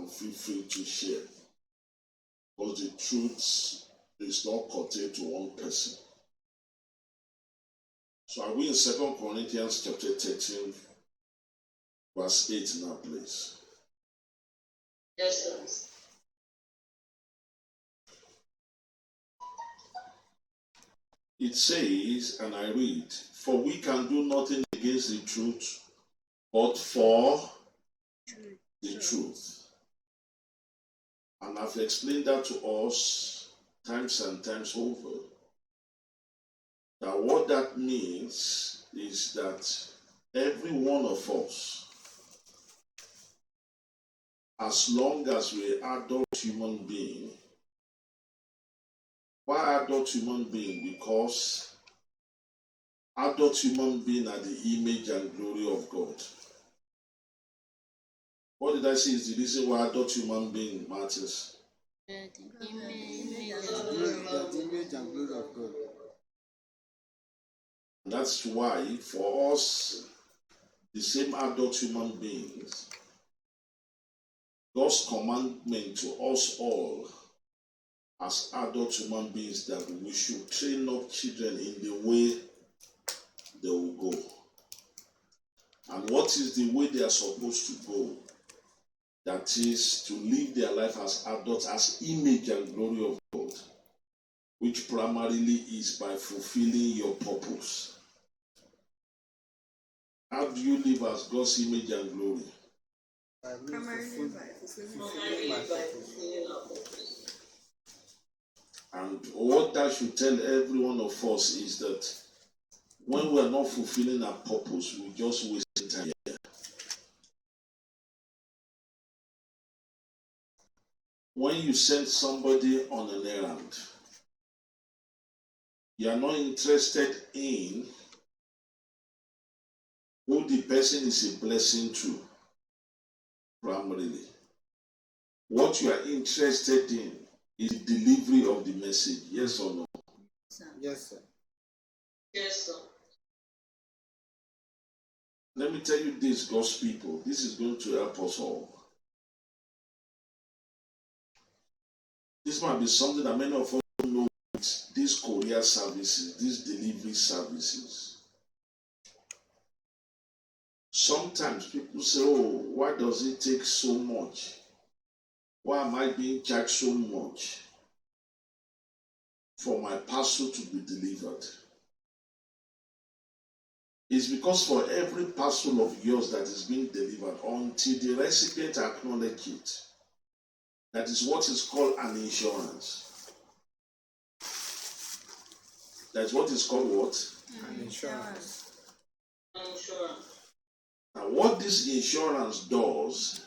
can feel free to share. Because the truth is not contained to one person. So are we in 2 Corinthians chapter 13, verse 8 now, please? Yes, sir. It says, and I read, "For we can do nothing against the truth, but for the truth." And I've explained that to us times and times over. That what that means is that every one of us, as long as we're adult human being, why adult human being? Because adult human being are the image and glory of God. What did I say is the reason why adult human being matters? The image and glory of God. That's why for us, the same adult human beings, God's commandment to us all as adult human beings that we should train up children in the way they will go. And what is the way they are supposed to go? That is to live their life as adults, as image and glory of God, which primarily is by fulfilling your purpose. How do you live as God's image and glory? Primarily by fulfilling my purpose. And what that should tell every one of us is that when we are not fulfilling our purpose, we just waste time here. When you send somebody on an errand, you are not interested in who the person is a blessing to, primarily. What you are interested in is the delivery of the message, yes or no? Yes, sir. Yes, sir. Let me tell you this, God's people, this is going to help us all. This might be something that many of us don't know. These courier services, these delivery services. Sometimes people say, "Oh, why does it take so much? Why am I being charged so much for my parcel to be delivered?" It's because for every parcel of yours that is being delivered, until the recipient acknowledges it, that is what is called an insurance. That's what is called what? An insurance. Insurance. Now, what this insurance does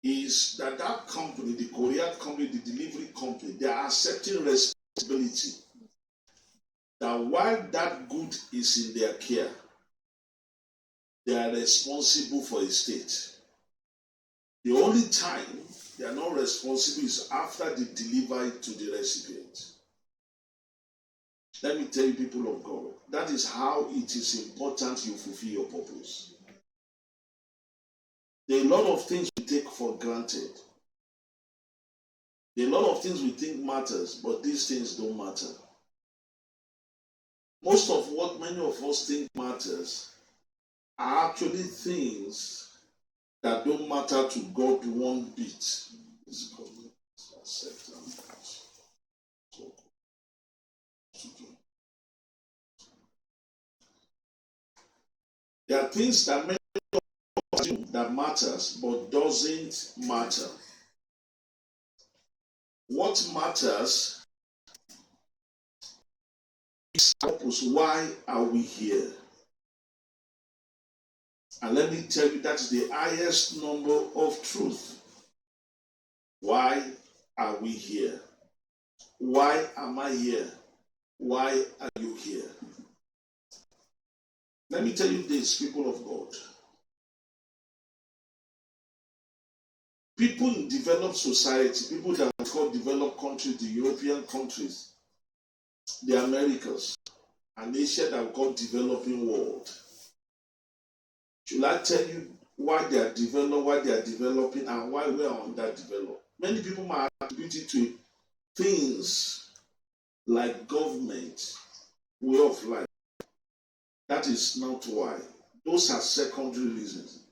is that that company, the courier company, the delivery company, they are accepting responsibility that while that good is in their care, they are responsible for a state. The only time they are not responsible is after they deliver it to the recipient. Let me tell you, people of God, that is how it is important you fulfill your purpose. There are a lot of things we take for granted. There are a lot of things we think matters, but these things don't matter. Most of what many of us think matters are actually things that don't matter to God one bit. There are things that many of us do that matters, but doesn't matter. What matters is purpose. Why are we here? And let me tell you, that's the highest number of truth. Why are we here? Why am I here? Why are you here? Let me tell you this, people of God. People in developed society, people that we call developed countries, the European countries, the Americas, and Asia that we call developing world. Should I tell you why they are developing, and why we are underdeveloped. Many people might attribute it to things like government, way of life. That is not why. Those are secondary reasons.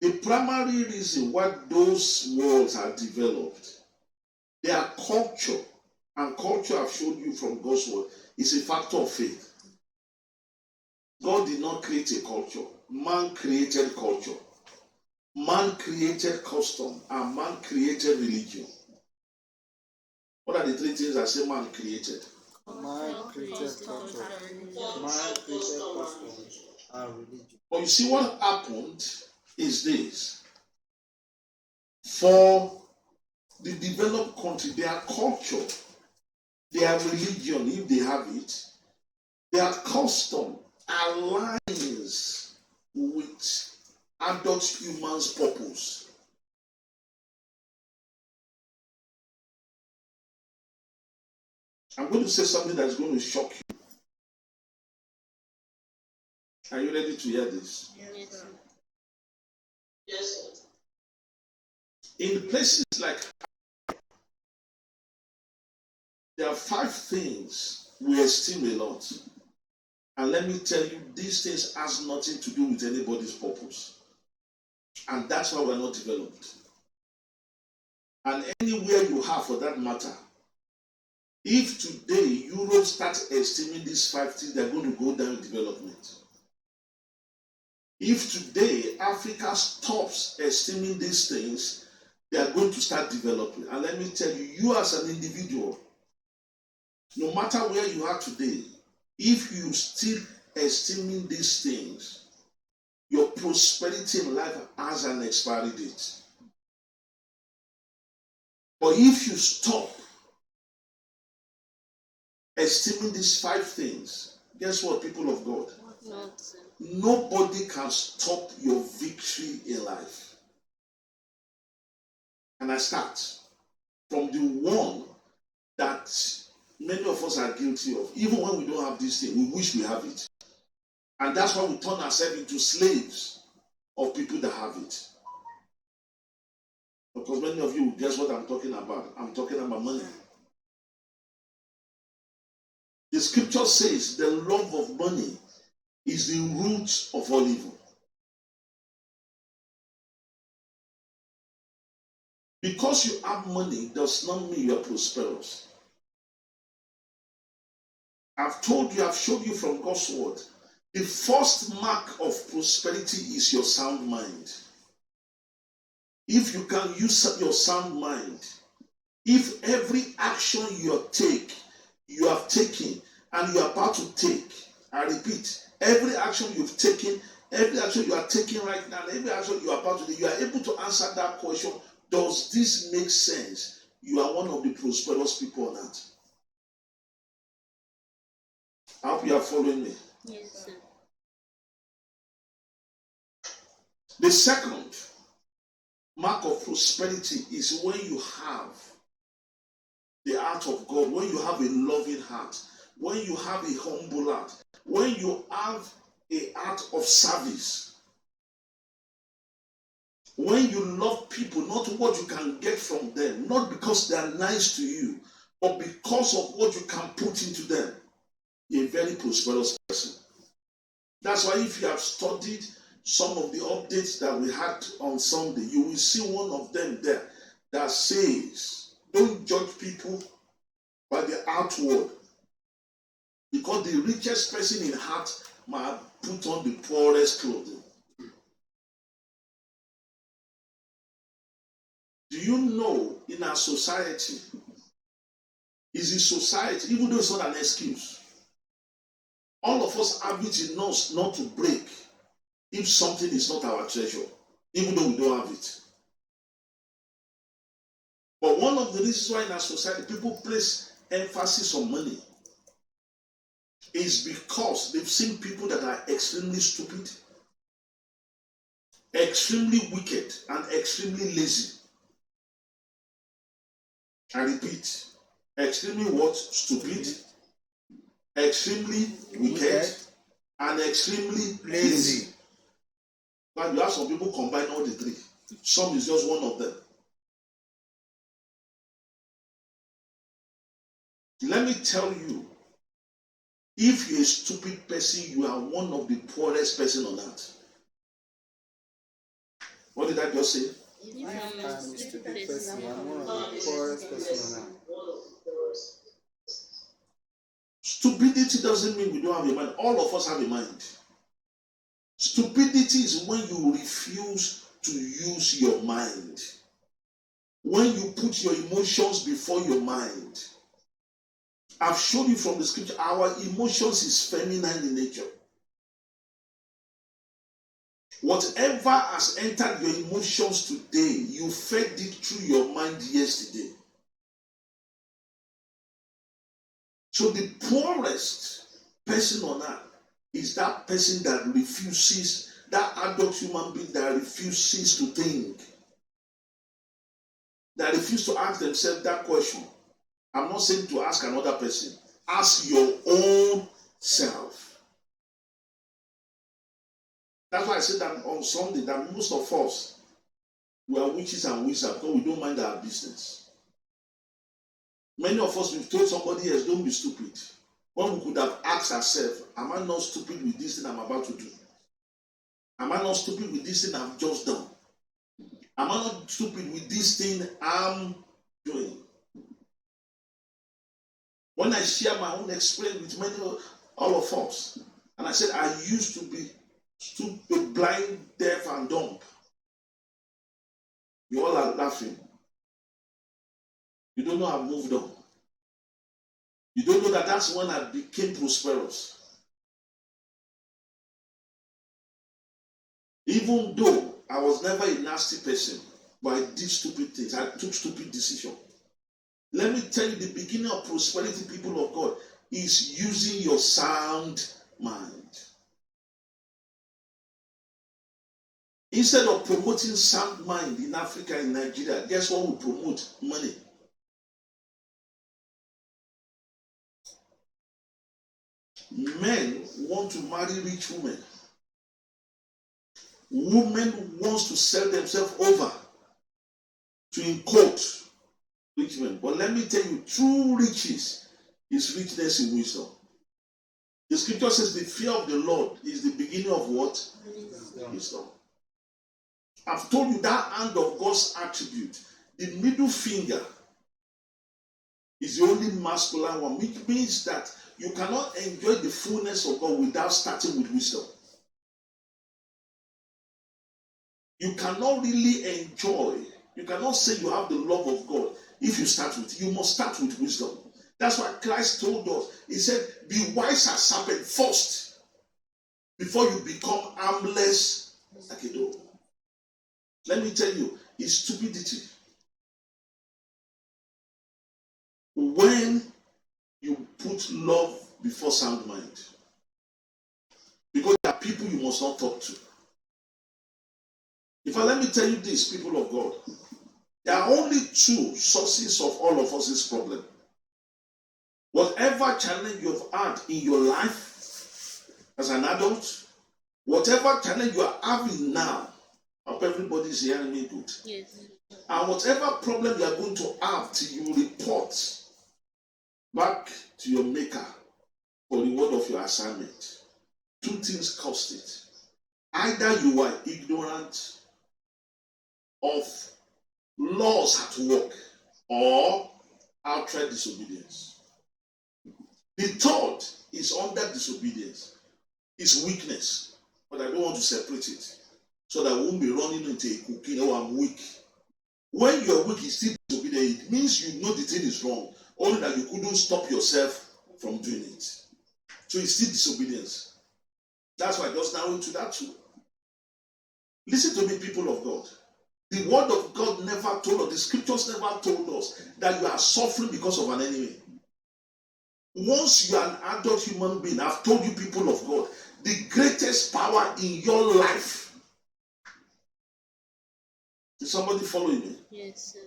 The primary reason why those worlds are developed, their culture, and culture I've showed you from God's word, is a factor of faith. God did not create a culture. Man created culture. Man created custom, and man created religion. What are the three things I say man created? Man created culture. Man created customs and religion. But you see, what happened is this. For the developed country, their culture, their religion, if they have it, their custom aligns with adult humans' purpose. I'm going to say something that's going to shock you. Are you ready to hear this? Yes, sir. Yes, sir. In places like, there are 5 things we esteem a lot. And let me tell you, these things has nothing to do with anybody's purpose. And that's why we're not developed. And anywhere you have, for that matter, if today Europe starts esteeming these 5 things, they're going to go down in development. If today Africa stops esteeming these things, they are going to start developing. And let me tell you, you as an individual, no matter where you are today, if you still esteeming these things, your prosperity in life has an expiry date. But if you stop esteeming these 5 things, guess what, people of God? Not, sir. Nobody can stop your victory in life. And I start from the one that many of us are guilty of. Even when we don't have this thing, we wish we have it. And that's why we turn ourselves into slaves of people that have it. Because many of you, guess what I'm talking about? I'm talking about money. The scripture says the love of money is the root of all evil. Because you have money does not mean you are prosperous. I've told you, I've showed you from God's word, the first mark of prosperity is your sound mind. If you can use your sound mind, if every action you have taken, and you are about to take, I repeat, every action you've taken, every action you are taking right now, every action you are about to do, you are able to answer that question, does this make sense? You are one of the prosperous people on earth. I hope you are following me. Yes, sir. The second mark of prosperity is when you have the heart of God, when you have a loving heart, when you have a humble heart, when you have a heart of service, when you love people, not what you can get from them, not because they are nice to you, but because of what you can put into them, you're a very prosperous person. That's why if you have studied some of the updates that we had on Sunday, you will see one of them there that says, don't judge people by the outward, because the richest person in heart might put on the poorest clothing. Do you know in our society, is a society, even though it's not an excuse, all of us have it in us not to break if something is not our treasure, even though we don't have it. But one of the reasons why in our society people place emphasis on money is because they've seen people that are extremely stupid, extremely wicked, and extremely lazy. I repeat, extremely what? Stupid, extremely wicked, and extremely lazy. But you have some people combine all the three. Some is just one of them. Let me tell you, if you're a stupid person, you are one of the poorest person on earth. What did I just say? I'm a stupid person. I'm one of the poorest person on earth. Stupidity doesn't mean we don't have a mind. All of us have a mind. Stupidity is when you refuse to use your mind. When you put your emotions before your mind. I've shown you from the scripture, our emotions is feminine in nature. Whatever has entered your emotions today, you fed it through your mind yesterday. So the poorest person on earth is that person that refuses, that adult human being that refuses to think, that refuses to ask themselves that question. I'm not saying to ask another person. Ask your own self. That's why I said that on Sunday that most of us, we are witches and wizards because we don't mind our business. Many of us, we've told somebody else, don't be stupid. When we could have asked ourselves, am I not stupid with this thing I'm about to do? Am I not stupid with this thing I've just done? Am I not stupid with this thing I'm doing? When I share my own experience with many, all of us, and I said I used to be stupid, blind, deaf, and dumb. You all are laughing. You don't know I've moved on. You don't know that that's when I became prosperous. Even though I was never a nasty person, but I did stupid things. I took stupid decisions. Let me tell you, the beginning of prosperity, people of God, is using your sound mind. Instead of promoting sound mind in Africa and Nigeria, guess what we promote? Money. Men want to marry rich women. Women want to sell themselves over to quote rich men. But let me tell you, true riches is richness in wisdom. The scripture says the fear of the Lord is the beginning of what? Wisdom. I've told you that hand of God's attribute, the middle finger, is the only masculine one, which means that you cannot enjoy the fullness of God without starting with wisdom. You cannot really enjoy, you cannot say you have the love of God if you start with, you must start with wisdom. That's why Christ told us, he said, be wise as serpent first, before you become harmless like a dove. Let me tell you, it's stupidity. When you put love before sound mind. Because there are people you must not talk to. Let me tell you this, people of God. There are only two sources of all of us' problem. Whatever challenge you've had in your life as an adult, whatever challenge you are having now, I hope everybody's hearing me good. Yes. And whatever problem you are going to have till you report back to your maker for the reward of your assignment. Two things cost it. Either you are ignorant of laws at work or outright disobedience. The third is under disobedience. It's weakness. But I don't want to separate it so that I won't be running into a cooking, oh, I'm weak. When you're weak, it's still disobedient. It means you know the thing is wrong, only that you couldn't stop yourself from doing it. So it's still disobedience. That's why I just narrow to that too. Listen to me, people of God. The word of God never told us, the scriptures never told us that you are suffering because of an enemy. Once you are an adult human being, I've told you, people of God, the greatest power in your life. Is somebody following me? Yes, sir.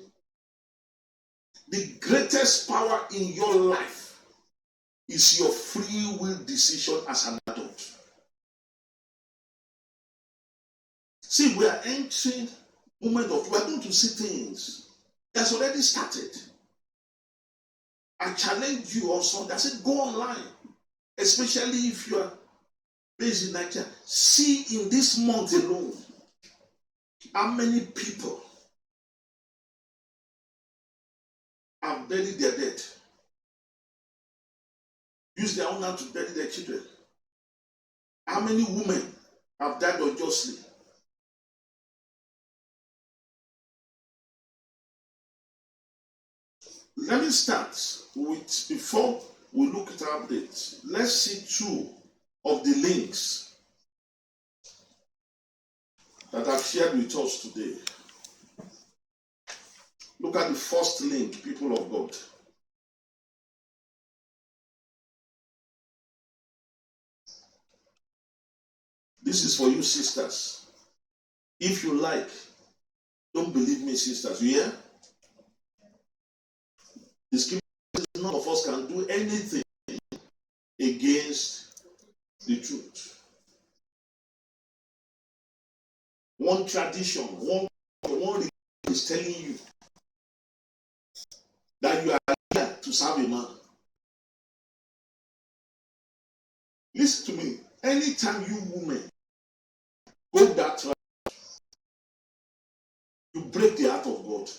The greatest power in your life is your free will decision as an adult. See, we are entering moment of, we are going to see things that's already started. I challenge you on Sunday. I said, go online, especially if you are based in Nigeria. See in this month alone how many people have buried their dead. Use their own hand to bury their children. How many women have died unjustly? Let me start with, before we look at our updates, let's see two of the links that I've shared with us today. Look at the first link, people of God. This is for you sisters. If you like, don't believe me, sisters. You hear? The scripture says none of us can do anything against the truth. One tradition, one religion is telling you that you are here to serve a man. Listen to me. Anytime you women go that route, you break the heart of God.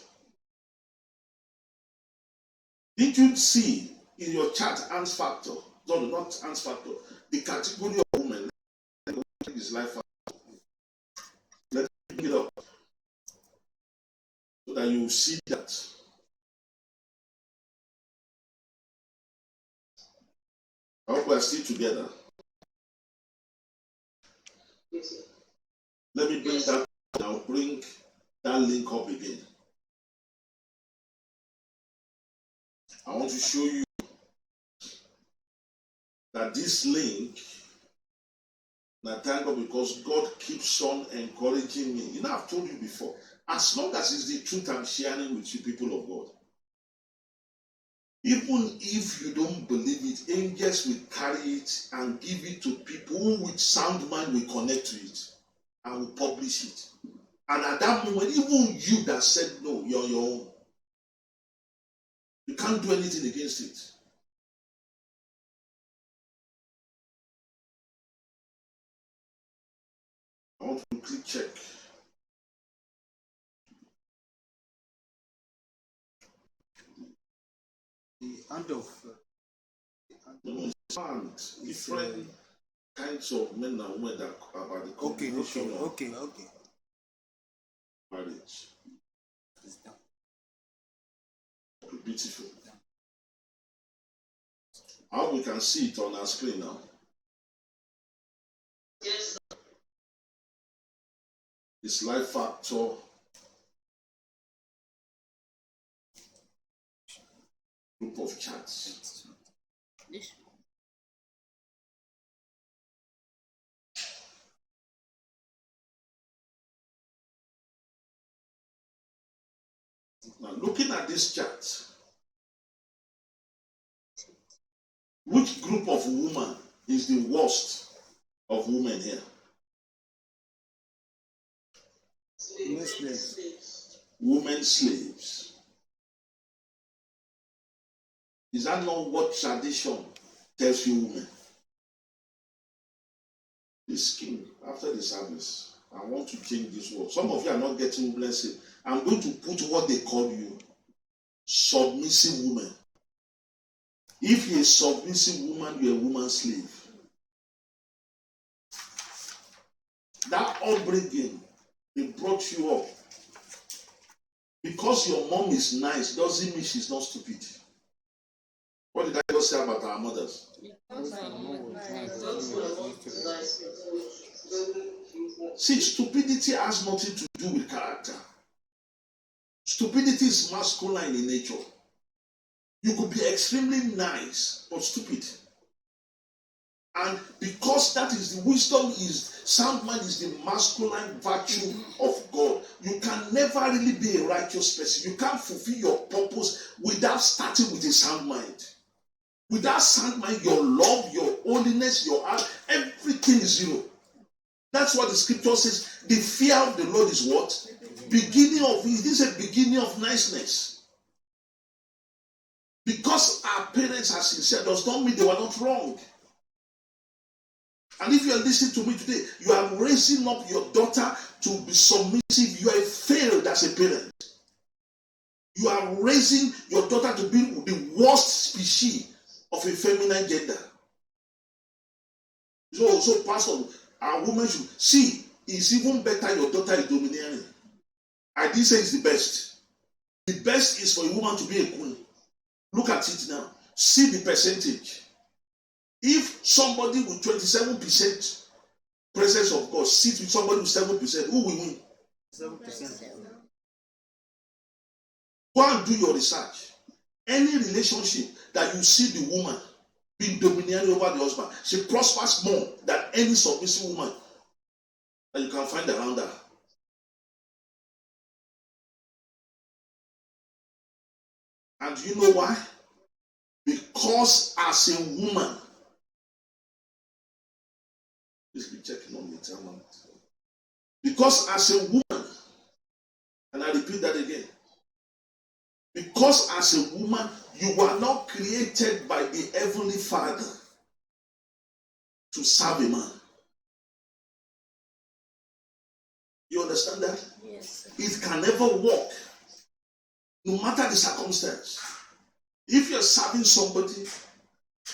Did you see in your chat answer factor? No, not answer factor. The category of women is life factor. Let me bring it up so that you will see that. I hope we are still together. Let me bring that. I'll bring that link up again. I want to show you that this link, now thank God, because God keeps on encouraging me. You know, I've told you before, as long as it's the truth I'm sharing with you, people of God, even if you don't believe it, angels will carry it and give it to people who with sound mind will connect to it and will publish it. And at that moment, even you that said no, you're your own. You can't do anything against it. I want to quickly check. The hand of Different kinds of men and women that about the combination of marriage. Beautiful. How we can see it on our screen now. Yes. It's life factor. Group of chats. Now, looking at this chart, which group of women is the worst of women here? Slaves. Women slaves. Is that not what tradition tells you women? This king, after the service, I want to change this word. Some of you are not getting women saved. I'm going to put what they call you submissive woman. If you're a submissive woman, you're a woman slave. That upbringing, they brought you up. Because your mom is nice doesn't mean she's not stupid. What did I just say about our mothers? See, stupidity has nothing to do with character. Stupidity is masculine in nature. You could be extremely nice but stupid. And because that is the wisdom, is sound mind is the masculine virtue of God. You can never really be a righteous person. You can't fulfill your purpose without starting with a sound mind. Without sound mind, your love, your holiness, your heart, everything is zero. That's what the scripture says. The fear of the Lord is what? Beginning of, it is a beginning of niceness. Because our parents are sincere does not mean they were not wrong. And if you are listening to me today, you are raising up your daughter to be submissive. You are failed as a parent. You are raising your daughter to be the worst species of a feminine gender. So pastor, our women should see. It's even better your daughter is domineering. I didn't say it's the best. The best is for a woman to be a queen. Look at it now. See the percentage. If somebody with 27% presence of God sits with somebody with 7%, who will win? 7%. Go and do your research. Any relationship that you see the woman being domineering over the husband, she prospers more than any submissive woman that you can find around her. And you know why? Because as a woman, please be checking on me, because as a woman, and I repeat that again, because as a woman, you were not created by the Heavenly Father to serve a man. You understand that? Yes. It can never work, no matter the circumstance. If you're serving somebody,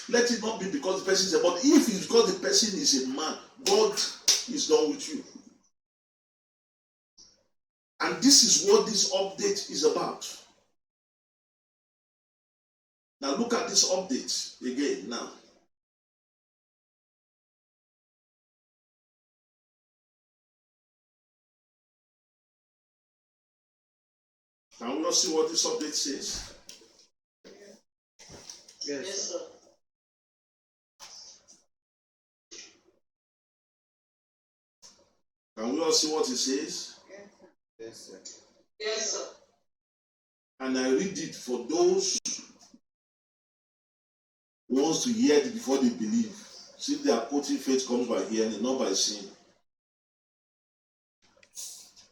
let it not be because the person is a, but if it's because the person is a man, God is done with you. And this is what this update is about. Now look at this update again now. Can we all see what this update says? Yes, Yes, sir. sir. Can we all see what it says? Yes, sir. Yes, sir. And I read it for those who wants to hear it before they believe. See, they are quoting faith comes by hearing, not by seeing.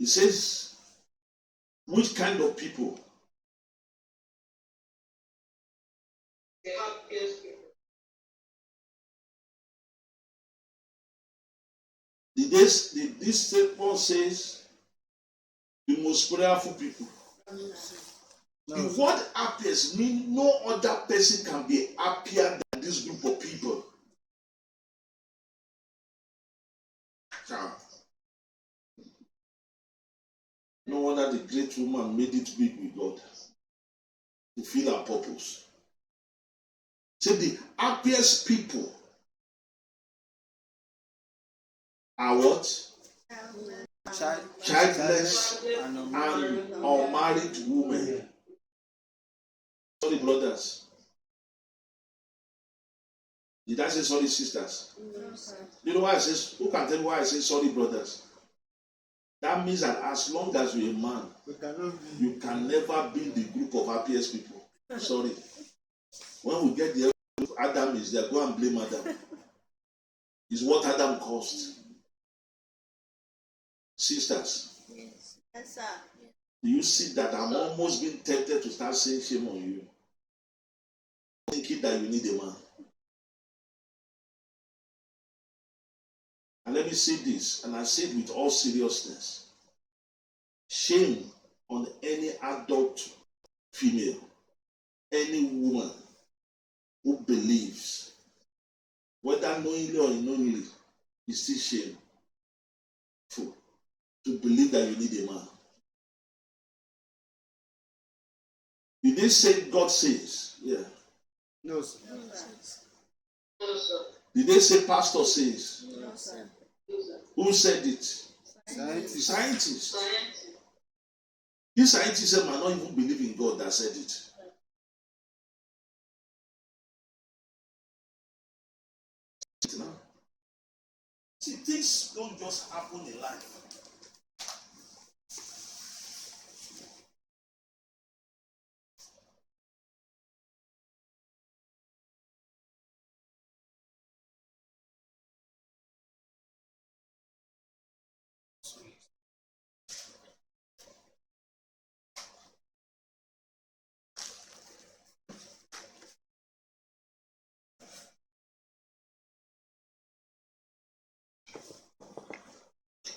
It says, which kind of people? The happiest people. This statement says, the most prayerful people. No, The sir. word happiest means no other person can be happier than this group of people. No wonder the great woman made it big with God to fulfill her purpose. So the happiest people are what? Childless and and unmarried women. Sorry, brothers. Did I say sorry, sisters? No, sir. You know why I say, who can tell me why I say sorry, brothers? That means that as long as you're a man, we cannot be. you can never be the group of happiest people. Sorry. When we get there, Adam is there, go and blame Adam. It's what Adam caused. Sisters, Yes. Yes, sir. do you see that I'm almost being tempted to start saying shame on you? Thinking that you need a man. And let me say this, and I say it with all seriousness. Shame on any adult female, any woman who believes, whether knowingly or unknowingly, is still shameful to believe that you need a man. Did they say God says? Yeah. No, sir. No, sir. No, sir. Did they say pastor says? No, sir. No, sir. Who said it? Scientists. Scientists. Science. These scientists might not even believe in God that said it. See, things don't just happen in life.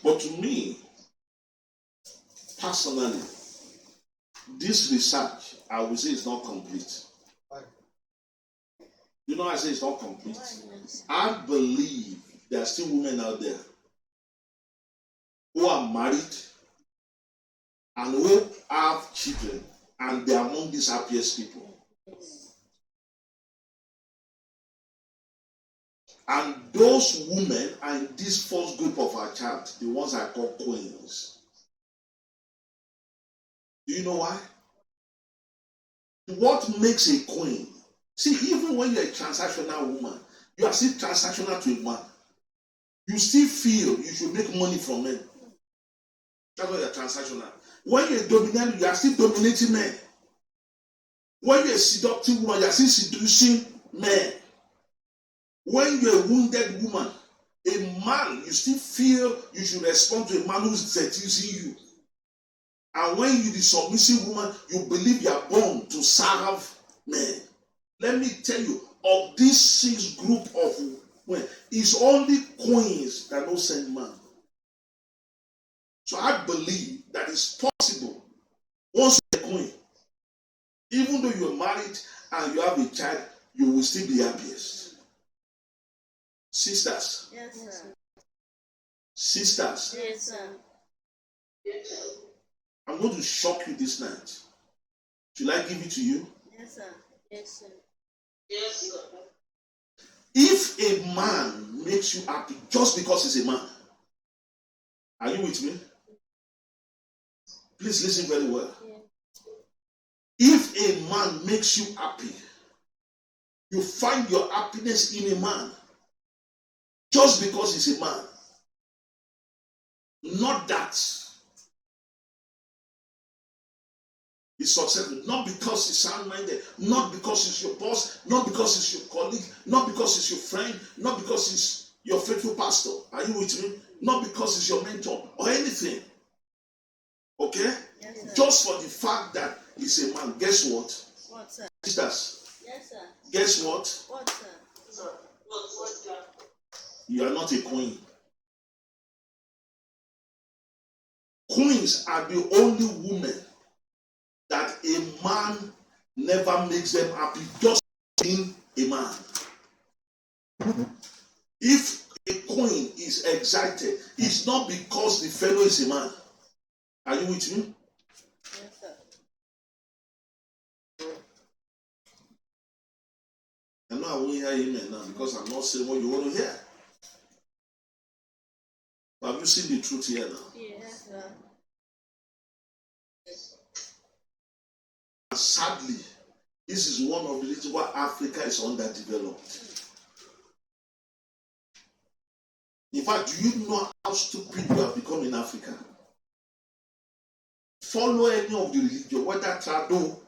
But to me, personally, this research, I would say, is not complete. You know, I say it's not complete. I believe there are still women out there who are married and who have children, and they are among these happiest people. And those women are in this first group of our chart, the ones I call queens. Do you know why? What makes a queen? See, even when you're a transactional woman, you are still transactional to a man. You still feel you should make money from men. That's why you're transactional. When you're dominating, you are still dominating men. When you're a seductive woman, you are still seducing men. When you're a wounded woman, a man, you still feel you should respond to a man who's seducing you. And when you're the submissive woman, you believe you are born to serve men. Let me tell you, of these 6 group of women, it's only queens that don't send man. So I believe that it's possible, once you're a queen, even though you're married and you have a child, you will still be happiest. Sisters. Yes, sir. Sisters. Yes, sir. Yes, sir. I'm going to shock you this night. Should I give it to you? Yes, sir. Yes, sir. Yes, sir. If a man makes you happy just because he's a man, are you with me? Please listen very well. Yeah. If a man makes you happy, you find your happiness in a man just because he's a man. Not that he's successful, not because he's sound-minded, not because he's your boss, not because he's your colleague, not because he's your friend, not because he's your faithful pastor. Are you with me? Not because he's your mentor or anything. Okay? Yes, sir. Just for the fact that he's a man. Guess what? What, sir? Sisters, Yes, sir. guess what? What, sir? Sir. What's that? You are not a queen. Queens are the only women that a man never makes them happy just being a man. If a queen is excited, it's not because the fellow is a man. Are you with me? Yes, sir. I know I won't hear amen now because I'm not saying what you want to hear. But have you seen the truth here now? Yes, sir. And sadly, this is one of the reasons why Africa is underdeveloped. In fact, do you know how stupid you have become in Africa? Follow any of the religion, whether Trado,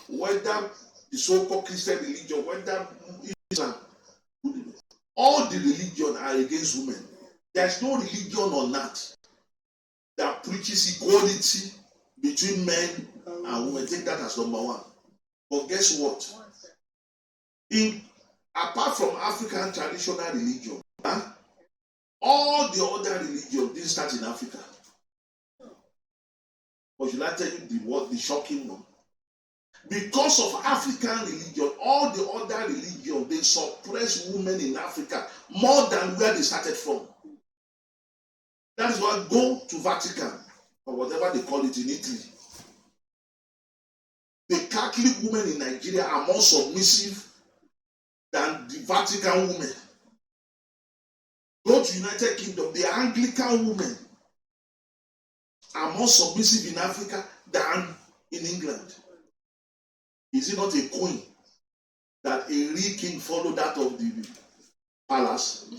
whether the so-called Christian religion, whether Islam, all the religion are against women. There's no religion on earth that preaches equality between men and women. Take that as number one. But guess what? What, sir? Apart from African traditional religion, all the other religions didn't start in Africa. But should I tell you the shocking one? Because of African religion, all the other religions, they suppress women in Africa more than where they started from. That is why go to Vatican, or whatever they call it in Italy. The Catholic women in Nigeria are more submissive than the Vatican women. Go to United Kingdom, the Anglican women are more submissive in Africa than in England. Is it not a queen that a real king followed that of the palace?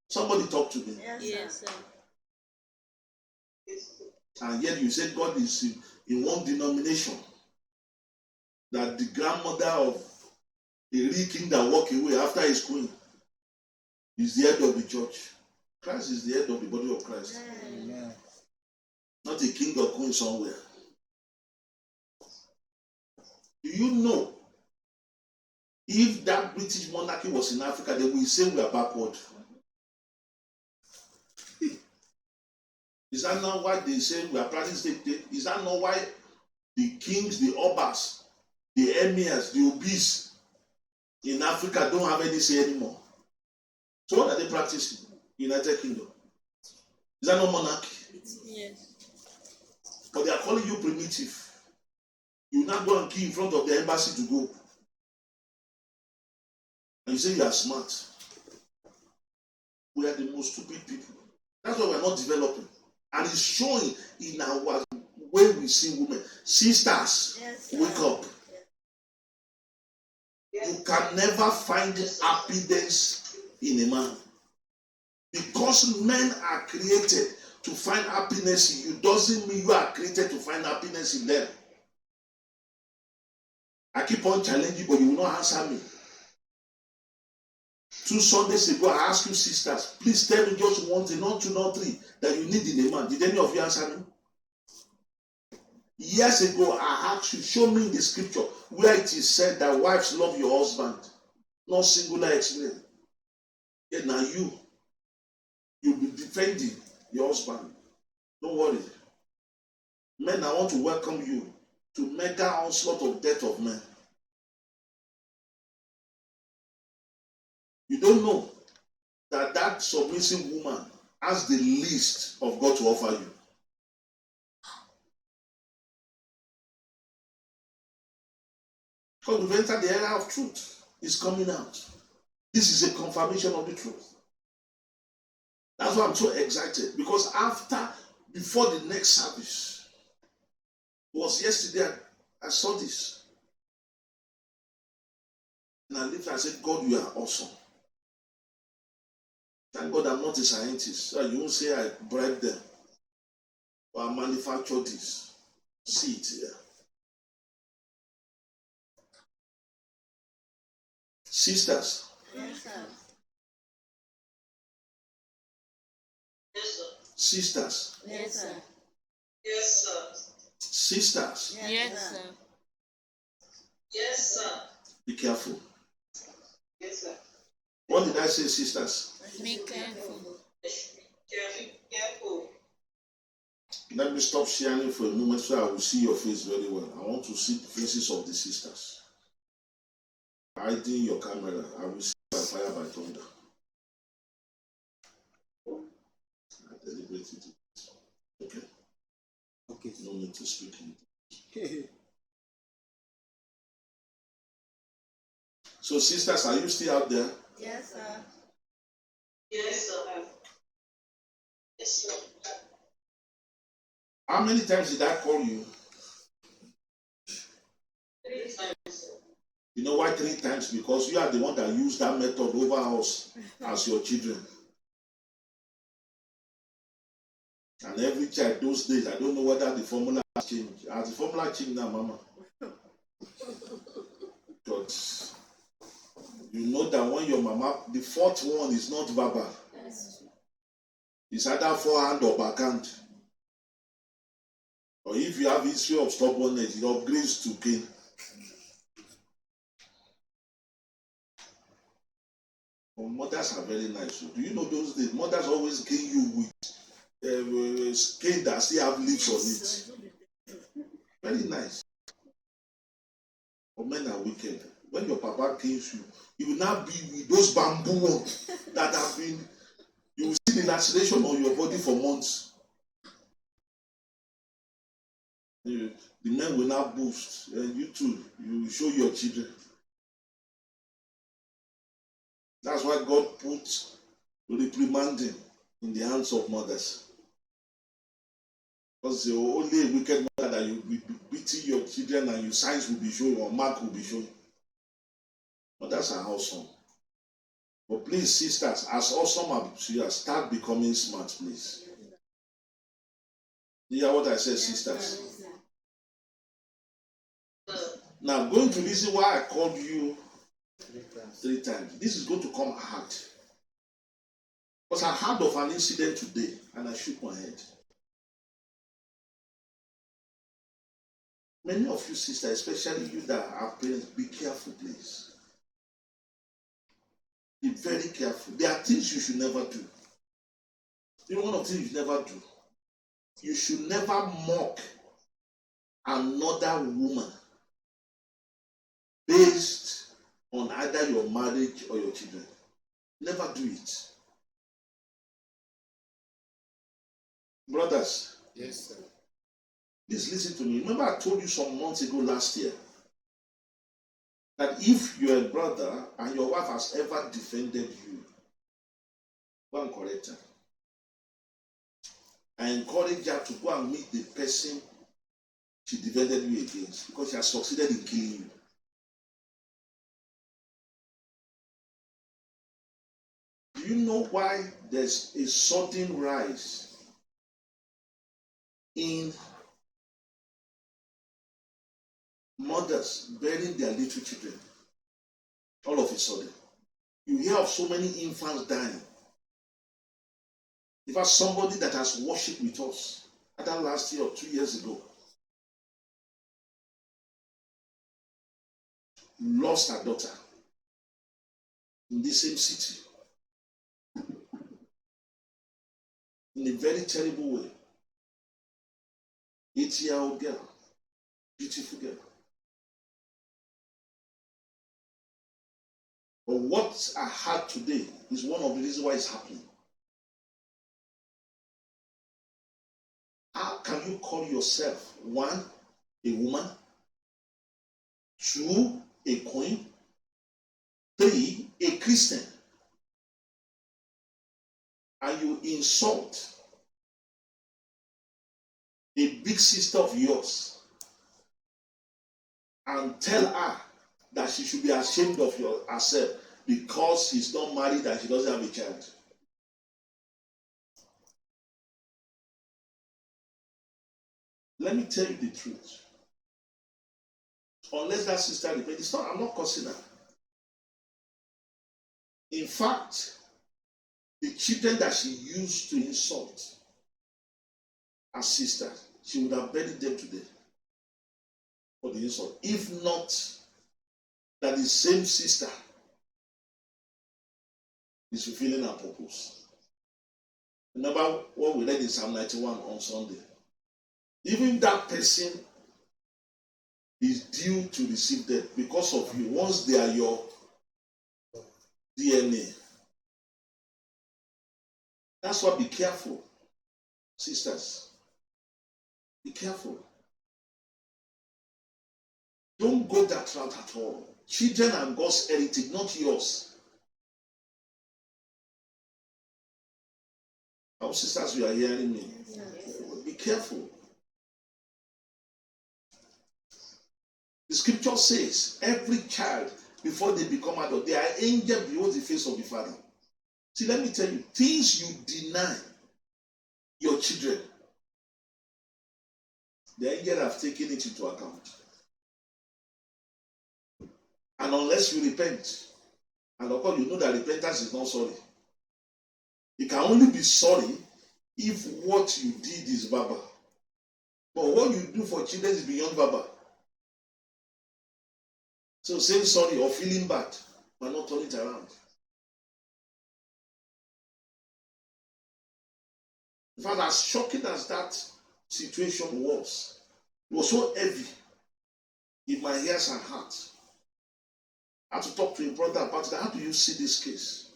Somebody talk to me. Yes, sir. And yet you said God is in one denomination. That the grandmother of a real king that walked away after his queen is the head of the church. Christ is the head of the body of Christ. Amen. Not a king or queen somewhere. Do you know if that British monarchy was in Africa, they will say we are backward. Is that not why they say we are practicing state? Is that not why the kings, the obas, the emirs, the obis in Africa don't have any say anymore? So what are they practicing? United Kingdom. Is that not monarchy? Yes. But they are calling you primitive. You now go and queue in front of the embassy to go. And you say you are smart. We are the most stupid people. That's why we are not developing. And it's showing in our way we see women. Sisters, Yes, wake up. You can never find happiness in a man. Because men are created to find happiness in you doesn't mean you are created to find happiness in them. I keep on challenging, but you will not answer me. 2 Sundays ago, I asked you sisters, please tell me just one thing, not 2, not 3, that you need in a man. Did any of you answer me? Years ago, I asked you, show me in the scripture where it is said that wives love your husband, not singular experience. Yet now you'll be defending your husband. Don't worry. Men, I want to welcome you to mega onslaught of death of men. You don't know that that submissive woman has the least of God to offer you. Because we've entered the era of truth. It's coming out. This is a confirmation of the truth. That's why I'm so excited. Because before the next service, it was yesterday, I saw this. And I lifted, I said, God, you are awesome. Thank God I'm not a scientist. So you won't say I bribed them or I manufactured this. See it here. Sisters. Yes, sir. Yes, sir. Sisters. Yes, sir. Yes, sir. Sisters. Yes, sir. Yes, sir. Be careful. Yes, sir. What did I say, sisters? Be careful. Careful. Let me stop sharing for a moment so I will see your face very well. I want to see the faces of the sisters. Hiding your camera, I will see by fire by thunder. I deliberated it. Okay? Okay. No need to speak in. So, sisters, are you still out there? Yes, sir. Yes, sir. Yes, sir. How many times did I call you? 3 times. You know why 3 times? Because you are the one that used that method over us as your children. And every child those days, I don't know whether the formula has changed. Has the formula changed now, Mama? But you know that when your mama, the 4th one is not verbal. It's either forehand or backhand. Or if you have history of stubbornness, it upgrades to cane. Well, mothers are very nice. So do you know those days? Mothers always cane you with cane that still have leaves on it. Very nice. But men are wicked. When your papa canes you, you will not be with those bamboo ones that have been. You will see the laceration on your body for months. The men will not boost, and you too. You will show your children. That's why God put reprimanding in the hands of mothers. Because the only a wicked mother that you will be beating your children and your signs will be showing or mark will be showing. Mothers are awesome. But please, sisters, as awesome as you are, start becoming smart, please. You hear what I said, sisters? Now, going to reason why I called you 3 times. This is going to come hard. Because I heard of an incident today and I shook my head. Many of you sisters, especially you that are parents, be careful, please. Be very careful. There are things you should never do. You know one of the things you should never do. You should never mock another woman based on either your marriage or your children. Never do it. Brothers, Yes, sir. please listen to me. Remember, I told you some months ago last year that if you're a brother and your wife has ever defended you, go and correct her. I encourage her to go and meet the person she defended you against because she has succeeded in killing you. Do you know why there's a sudden rise in mothers burying their little children? All of a sudden, you hear of so many infants dying. In fact, somebody that has worshipped with us, either last year or 2 years ago, lost her daughter in the same city in a very terrible way. 8-year-old girl, beautiful girl. But what I had today is one of the reasons why it's happening. How can you call yourself, 1, a woman, 2, a queen, 3, a Christian, and you insult a big sister of yours and tell her that she should be ashamed of herself because she's not married and she doesn't have a child? Let me tell you the truth. Unless that sister repents, I'm not cursing her. In fact, the children that she used to insult her sister, she would have buried them today for the insult. If not that the same sister is fulfilling her purpose. Remember what we read in Psalm 91 on Sunday. Even that person is due to receive death because of you once they are your DNA. That's why be careful, sisters. Be careful. Don't go that route at all. Children are God's heritage, not yours. Our sisters, you are hearing me. Be careful. The scripture says every child before they become adult, they are angels behold the face of the Father. See, let me tell you, things you deny your children, the angels have taken it into account. And unless you repent, and of course you know that repentance is not sorry. You can only be sorry if what you did is verbal. But what you do for children is beyond verbal. So saying sorry or feeling bad, but not turn it around. In fact, as shocking as that situation was, it was so heavy in my ears and heart. I had to talk to a brother about it. How do you see this case?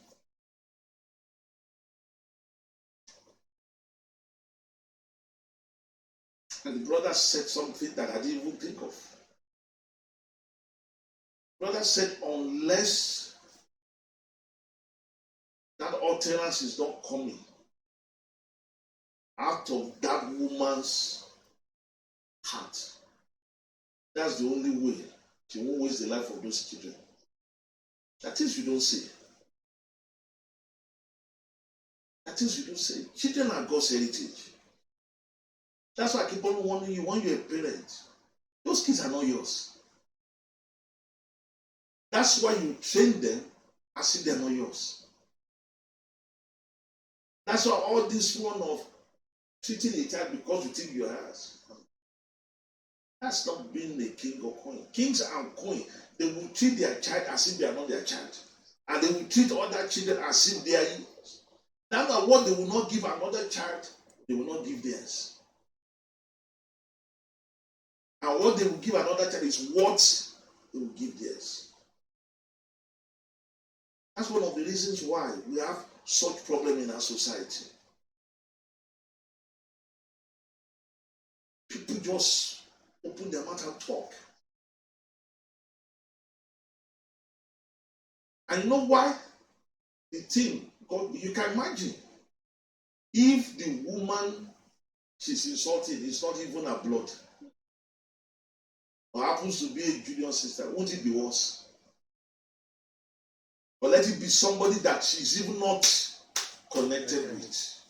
And the brother said something that I didn't even think of. Brother said, unless that utterance is not coming out of that woman's heart, that's the only way she won't waste the life of those children. That is, you don't say. That is, you don't say. Children are God's heritage. That's why I keep on warning you when you're a parent. Those kids are not yours. That's why you train them as if they're not yours. That's why all this one of treating a child because you think you're yours. That's not being a king or queen. Kings and queens, they will treat their child as if they are not their child. And they will treat other children as if they are yours. That's what they will not give another child, they will not give theirs. And what they will give another child is what they will give theirs. That's one of the reasons why we have such problem in our society. People just open their mouth and talk. And you know why? The thing, God, you can imagine if the woman she's insulted is not even her blood, or happens to be a junior sister, won't it be worse? Or let it be somebody that she's even not connected with.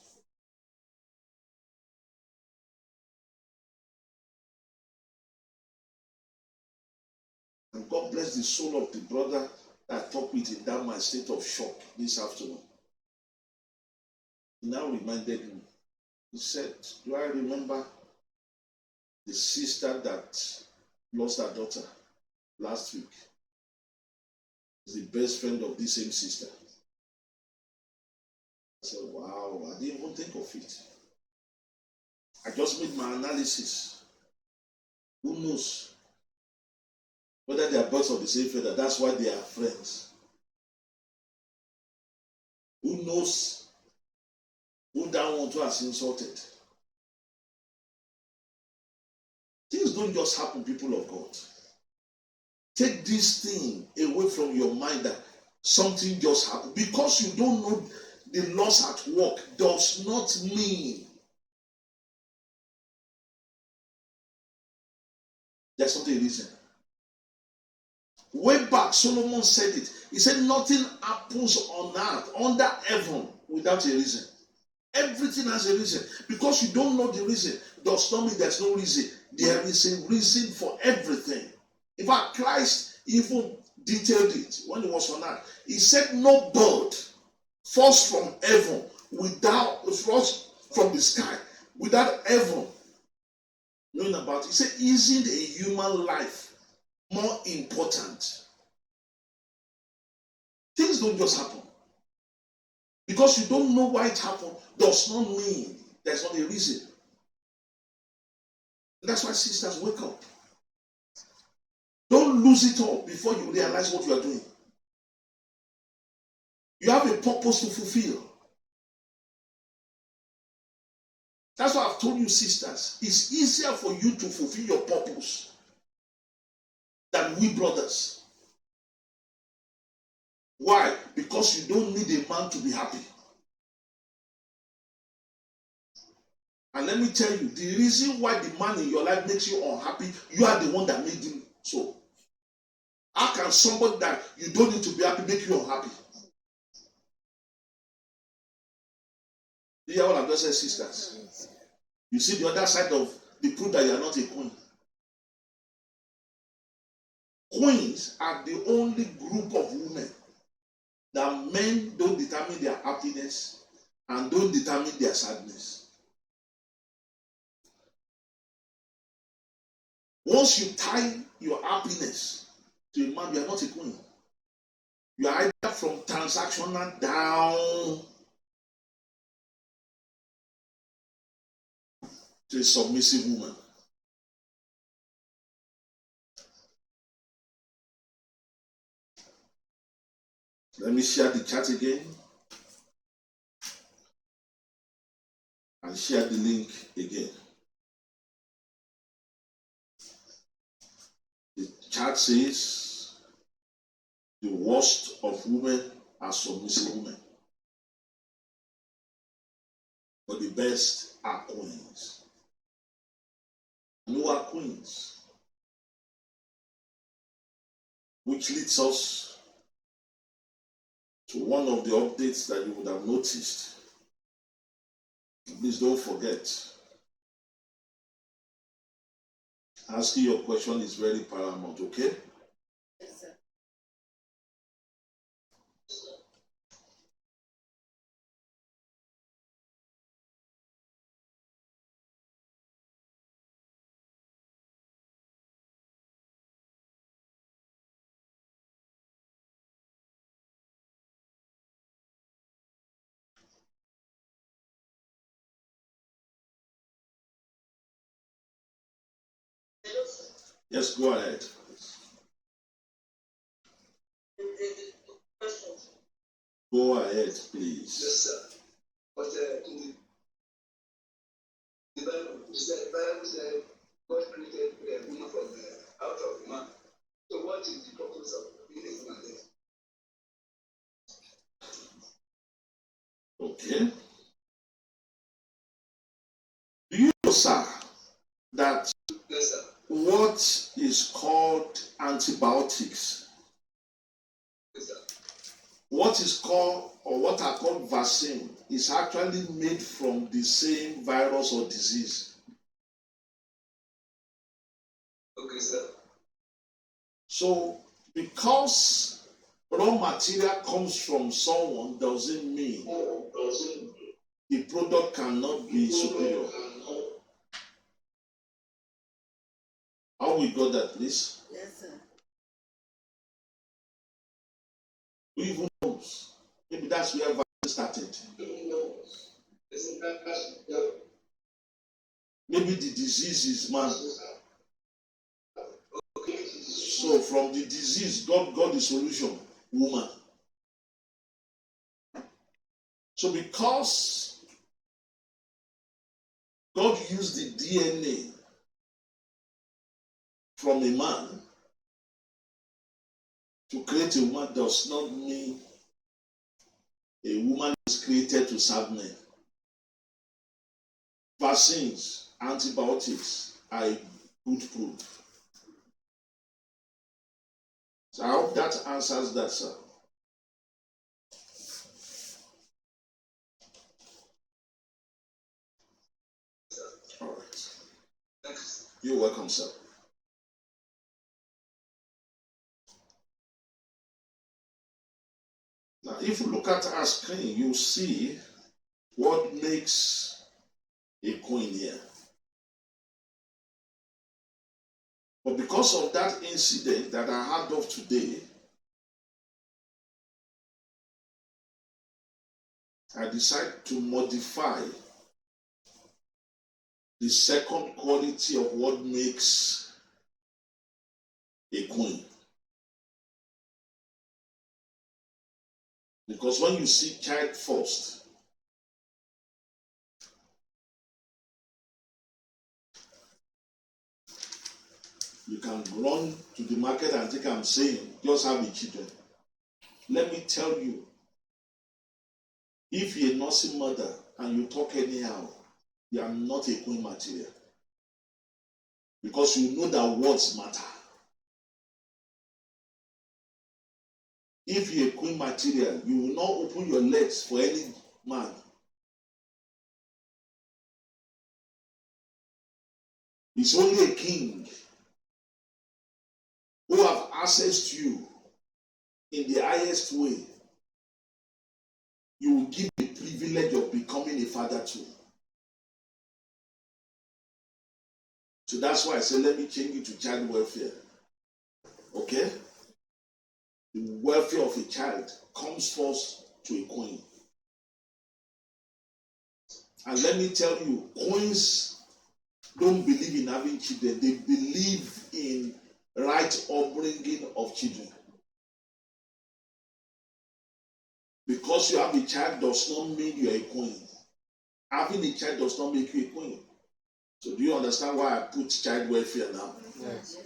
And God bless the soul of the brother that I talked with in that my state of shock this afternoon. He now reminded me. He said, do I remember the sister that lost her daughter last week? Is the best friend of this same sister. I said, wow, I didn't even think of it. I just made my analysis. Who knows whether they are birds of the same feather? That's why they are friends. Who knows who that one too has insulted? Things don't just happen, people of God. Take this thing away from your mind that something just happened. Because you don't know the loss at work does not mean there's not a reason. Way back, Solomon said it. He said, nothing happens on earth, under heaven, without a reason. Everything has a reason. Because you don't know the reason, does not mean there's no reason. There is a reason for everything. In fact, Christ even detailed it when he was on earth. He said, no bird falls from heaven falls from the sky without heaven knowing about it. He said, isn't a human life more important? Things don't just happen. Because you don't know why it happened does not mean there's not a reason. And that's why sisters, wake up. Don't lose it all before you realize what you are doing. You have a purpose to fulfill. That's why I've told you, sisters, it's easier for you to fulfill your purpose than we brothers. Why? Because you don't need a man to be happy. And let me tell you, the reason why the man in your life makes you unhappy, you are the one that made him so. How can somebody that you don't need to be happy make you unhappy? Do you hear what I've just said, sisters? You see the other side of the proof that you are not a queen. Queens are the only group of women that men don't determine their happiness and don't determine their sadness. Once you tie your happiness to a man, you are not a queen. You are either from transactional down to a submissive woman. Let me share the chat again and share the link again. The chat says the worst of women are submissive women, but the best are queens. No are queens, which leads us to one of the updates that you would have noticed. Please don't forget. Asking your question is very paramount, okay? Yes, sir. Yes, go ahead. Go ahead, please. Yes, sir. But in the Bible said God created woman from out of man. So what is the purpose of being a woman then? Okay. Do you know, sir, that Yes, sir. what is called antibiotics, Yes, sir. what is called or what are called vaccine, is actually made from the same virus or disease? Okay, sir. So, because raw material comes from someone doesn't mean the product cannot be superior. How we got that, please? Yes, sir. Who even knows? Maybe that's where vaccine started. Maybe the disease is man. So from the disease, God got the solution, woman. So because God used the DNA from a man to create a woman does not mean a woman is created to serve men. Vaccines, antibiotics are a good proof. So I hope that answers that, sir. All right. Thanks. You're welcome, sir. Now, if you look at our screen, you'll see what makes a queen here. But because of that incident that I heard of today, I decided to modify the second quality of what makes a queen. Because when you see child first, you can run to the market and think I'm saying, just have the children. Let me tell you, if you're a nursing mother and you talk anyhow, you are not a queen material. Because you know that words matter. If you're a queen material, you will not open your legs for any man. It's only a king who have access to you in the highest way. You will give the privilege of becoming a father too. So that's why I said, let me change it to child welfare. Okay? The welfare of a child comes first to a queen. And let me tell you, queens don't believe in having children. They believe in right upbringing of children. Because you have a child does not mean you are a queen. Having a child does not make you a queen. So do you understand why I put child welfare now? Yes.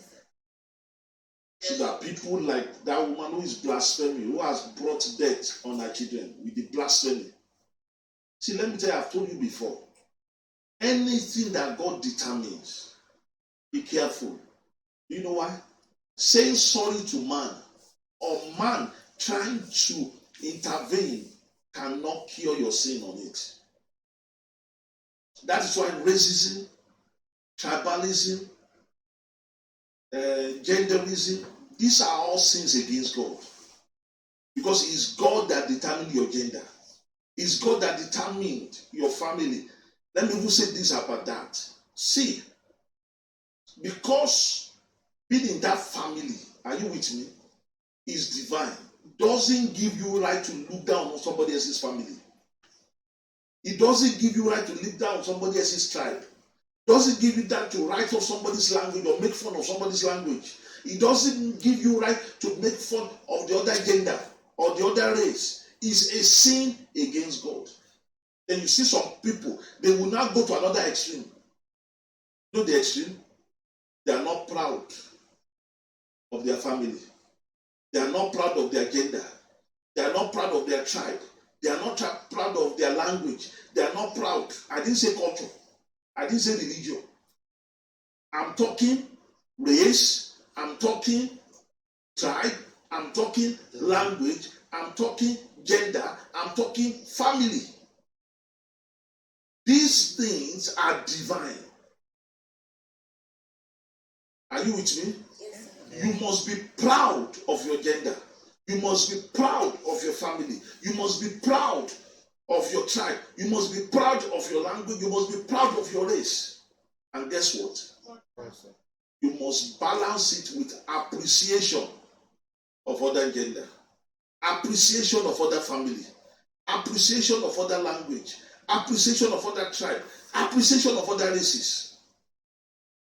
So that people like that woman who is blasphemy, who has brought death on her children with the blasphemy. See, let me tell you, I've told you before. Anything that God determines, be careful. You know why? Saying sorry to man or man trying to intervene cannot cure your sin on it. That is why racism, tribalism, genderism, these are all sins against God. Because it's God that determined your gender. It's God that determined your family. Let me even say this about that. See, because being in that family, are you with me, is divine, doesn't give you right to look down on somebody else's family. It doesn't give you right to look down on somebody else's tribe. Doesn't give you that to write off somebody's language or make fun of somebody's language. It doesn't give you right to make fun of the other gender or the other race. It's a sin against God. Then you see some people, they will now go to another extreme. You know the extreme? They are not proud of their family. They are not proud of their gender. They are not proud of their tribe. They are not proud of their language. They are not proud. I didn't say culture. I didn't say religion. I'm talking race. I'm talking tribe. I'm talking language. I'm talking gender. I'm talking family. These things are divine. Are you with me? Yes. You must be proud of your gender. You must be proud of your family. You must be proud of your tribe. You must be proud of your language. You must be proud of your race. And guess what? You must balance it with appreciation of other gender, appreciation of other family, appreciation of other language, appreciation of other tribe, appreciation of other races.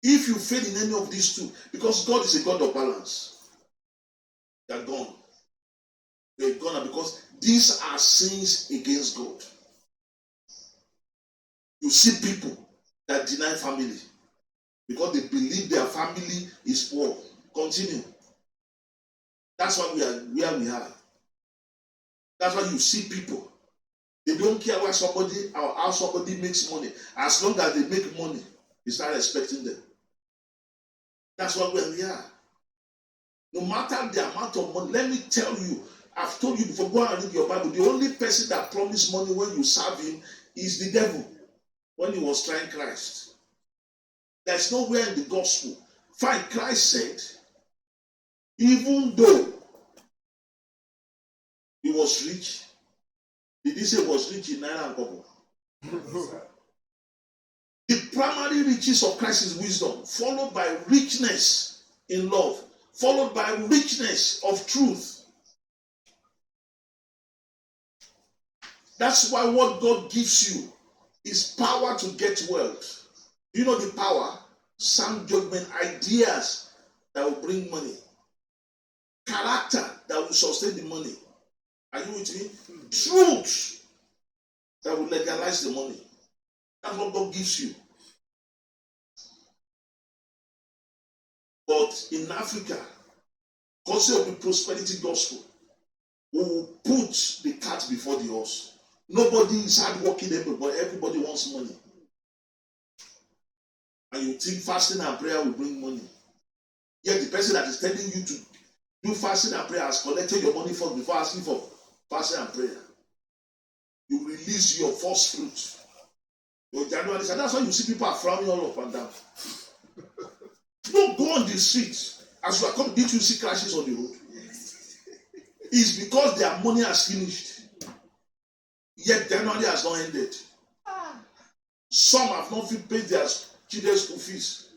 If you fail in any of these two, because God is a God of balance, you're gone. You're gone because these are sins against God. You see people that deny family because they believe their family is poor. Continue. That's why we are where we are. That's why you see people. They don't care where somebody or how somebody makes money. As long as they make money, you start respecting them. That's why where we are. No matter the amount of money, let me tell you, I've told you before, go and read your Bible. The only person that promised money when you serve him is the devil when he was trying Christ. There's nowhere in the gospel. Fine, Christ said, even though he was rich, did he say he was rich in Naira and Kobo? The primary riches of Christ is wisdom, followed by richness in love, followed by richness of truth. That's why what God gives you is power to get wealth. You know the power? Sound judgment, ideas that will bring money, character that will sustain the money. Are you with me? Truth that will legalize the money. That's what God gives you. But in Africa, concept of the prosperity gospel, we will put the cart before the horse. Nobody is hardworking, but everybody wants money. And you think fasting and prayer will bring money. Yet the person that is telling you to do fasting and prayer has collected your money first before asking for fasting and prayer. You release your first fruit. Your January, and that's why you see people are frowning all up and down. Don't go on the street. As you are coming, did you see crashes on the road? It's because their money has finished. Yet January has not ended. Some have not paid their children's school fees.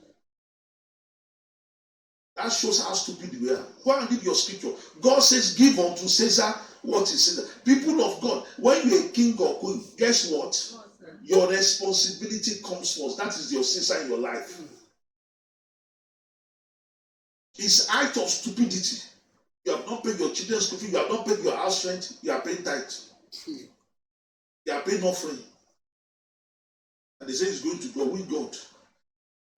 That shows how stupid we are. Go and read your scripture. God says, give unto Caesar what is Caesar. People of God, when you're a king or queen, guess what? Your responsibility comes first. That is your Caesar in your life. It's act of stupidity. You have not paid your children's school fee. You have not paid your house rent. You are paying tithe. You are paying offering. And they say it's going to go with God.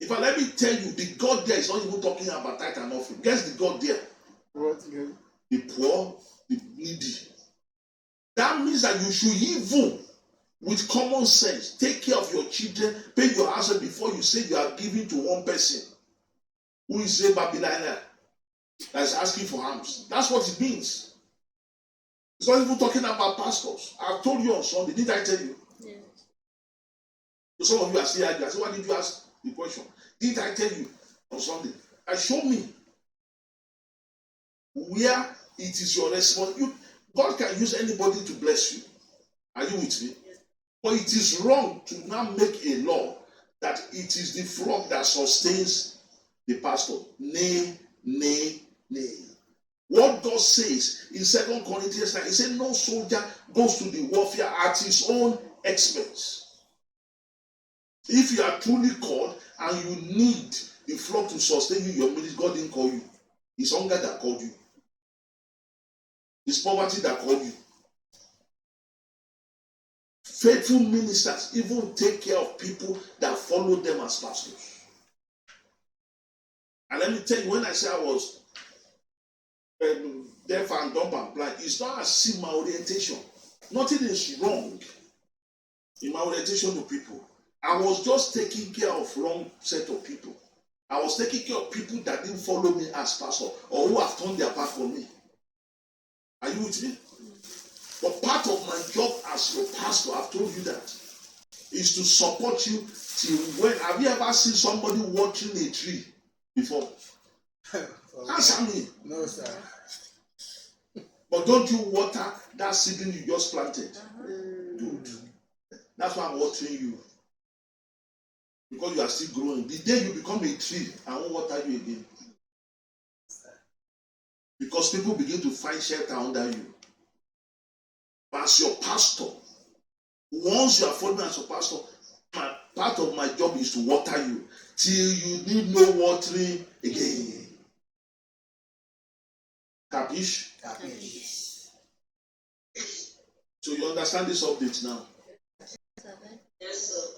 If I let me tell you, the God there is not even talking about tithe and offering. Guess the God there? What again? The poor, the needy. That means that you should even, with common sense, take care of your children, pay your house rent before you say you are giving to one person who is a Babylonian that is asking for alms. That's what it means. It's not even talking about pastors. I've told you on Sunday. Did I tell you? Yes. So some of you are still arguing. I said, why did you ask the question? Did I tell you on Sunday? Show me where it is your responsibility. God can use anybody to bless you. Are you with me? Yes. But it is wrong to now make a law that it is the flock that sustains the pastor. Nay, nay, nay. What God says in 2 Corinthians 9, he said, no soldier goes to the warfare at his own expense. If you are truly called and you need the flock to sustain you, your ministry, God didn't call you. It's hunger that called you. It's poverty that called you. Faithful ministers even take care of people that follow them as pastors. And let me tell you, when I say I was deaf and dumb and blind, it's not as if my orientation. Nothing is wrong in my orientation to people. I was just taking care of wrong set of people. I was taking care of people that didn't follow me as pastor or who have turned their back on me. Are you with me? But part of my job as your pastor, I've told you that, is to support you till when. Have you ever seen somebody watering a tree before? Answer me. No, sir. But don't you water that seedling you just planted? Good. That's why I'm watering you. Because you are still growing. The day you become a tree, I won't water you again. Because people begin to find shelter under you. But as your pastor, once you are following as your pastor, part of my job is to water you till you need no watering again. Capish? Capish. So you understand this update now? Yes, sir.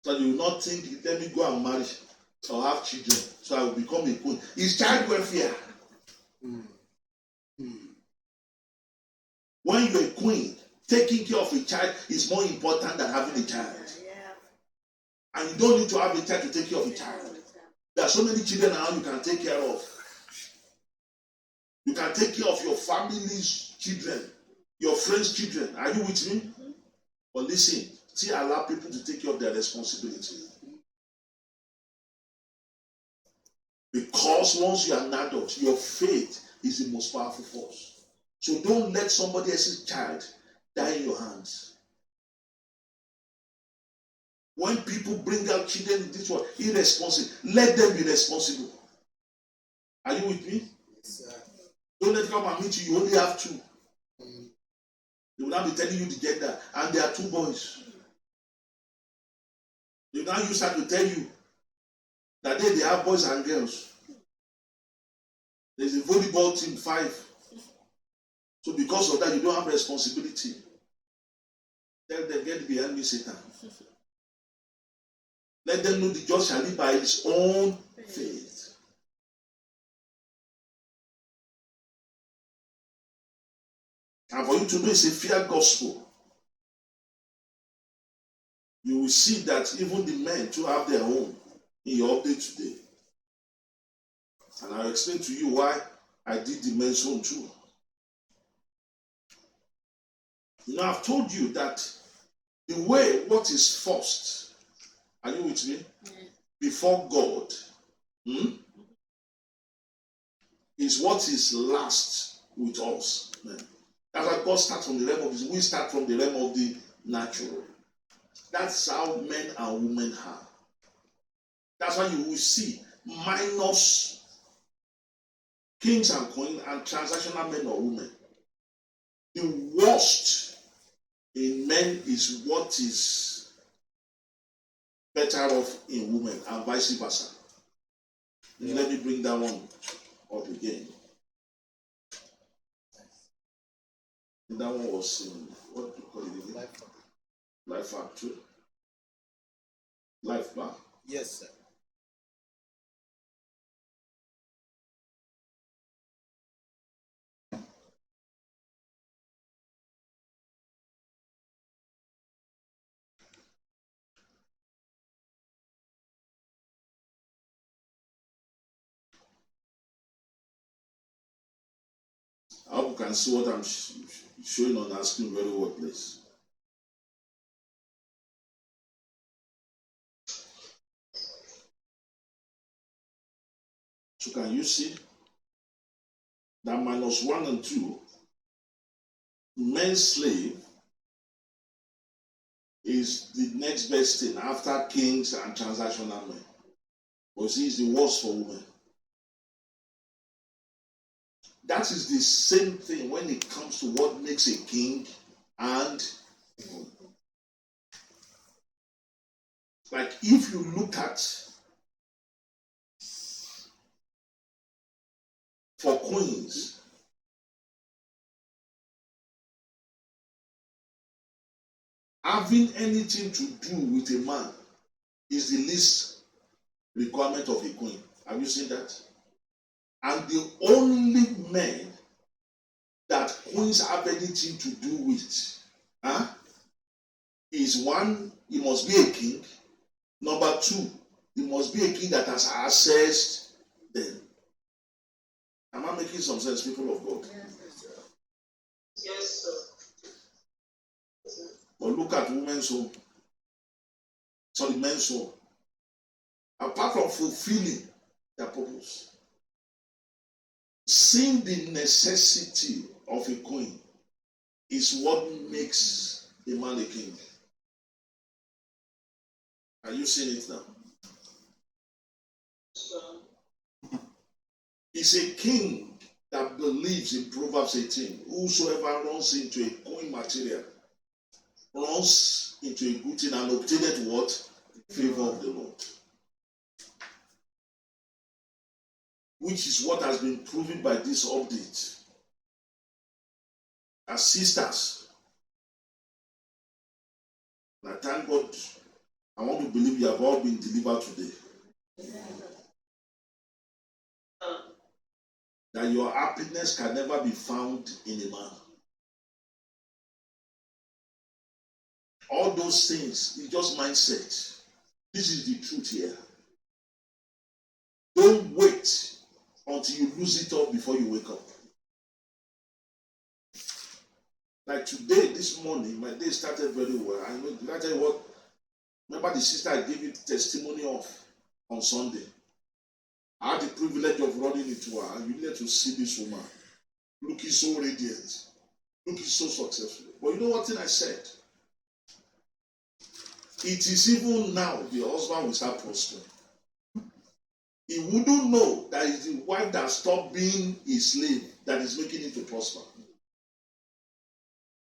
So you will not think, let me go and marry or have children, so I will become a queen. It's child welfare. When you're a queen, taking care of a child is more important than having a child. And you don't need to have a child to take care of a child. There are so many children around you can take care of. You can take care of your family's children, your friends' children. Are you with me? But listen, still allow people to take care of their responsibility. Because once you are an adult, your faith is the most powerful force. So don't let somebody else's child die in your hands. When people bring out children in this world irresponsible, let them be responsible. Are you with me? Yes, sir. Don't let them come and meet you. You only have two. They will not be telling you the gender, and there are two boys. They will not use that to tell you that they have boys and girls. There's a volleyball team 5. So because of that, you don't have responsibility. Tell them, get behind me, Satan. Let them know the just shall live by his own faith. And for you to know it's a fair gospel. You will see that even the men too have their own in your update today. And I'll explain to you why I did the men's own too. You know, I've told you that the way what is first, are you with me? Before God, is what is last with us. That's why God starts from the realm of this. We start from the realm of the natural. That's how men and women are. That's why you will see minus kings and queens and transactional men or women. The worst in men is what is better off in women, and vice versa. Yeah. Let me bring that one up again. And that one was in, what do you call it again? Life Factory. Life Bar. Yes, sir. I hope you can see what I'm showing on our screen very well, please. So can you see that -1 and 2, men's slave is the next best thing after kings and transactional men. But see, it's the worst for women. That is the same thing when it comes to what makes a king and Like if you look at for queens, having anything to do with a man is the least requirement of a queen. Have you seen that? And the only men that queens have anything to do with is one, he must be a king. Number two, he must be a king that has accessed them. Am I making some sense, people of God? Yes, sir. But look at women's home. Sorry, men's home. Apart from fulfilling their purpose, seeing the necessity of a queen is what makes a man a king. Are you seeing it now? He's a king that believes in Proverbs 18. Whosoever runs into a queen material runs into a good thing and obtaineth what? Favor of the Lord. Which is what has been proven by this update. As sisters, and I thank God, I want to believe you have all been delivered today. That your happiness can never be found in a man. All those things is just mindset. This is the truth here. Don't wait until you lose it all before you wake up. Like today, this morning, my day started very well. I know, did I tell you what? Remember the sister I gave you testimony of on Sunday? I had the privilege of running into her, and you needed to see this woman looking so radiant, looking so successful. But you know what thing I said? It is even now the husband will start prospering. He wouldn't know that it's the wife that stopped being his slave that is making him to prosper.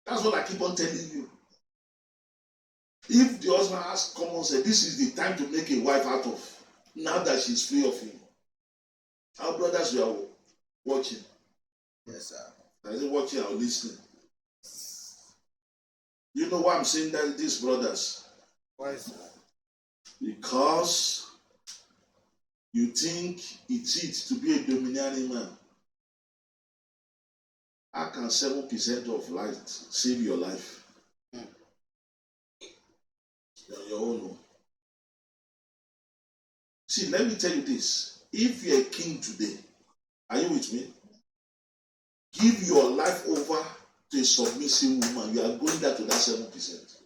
That's what I keep on telling you. If the husband has common sense, this is the time to make a wife out of, now that she's free of him. Our brothers, you are watching. Yes, sir. I say watching or listening. You know why I'm saying that, these brothers? Why, sir? Because you think it's to be a domineering man. How can 7% of light save your life? You're on your own. See, let me tell you this. If you're a king today, are you with me? Give your life over to a submissive woman. You are going back to that 7%.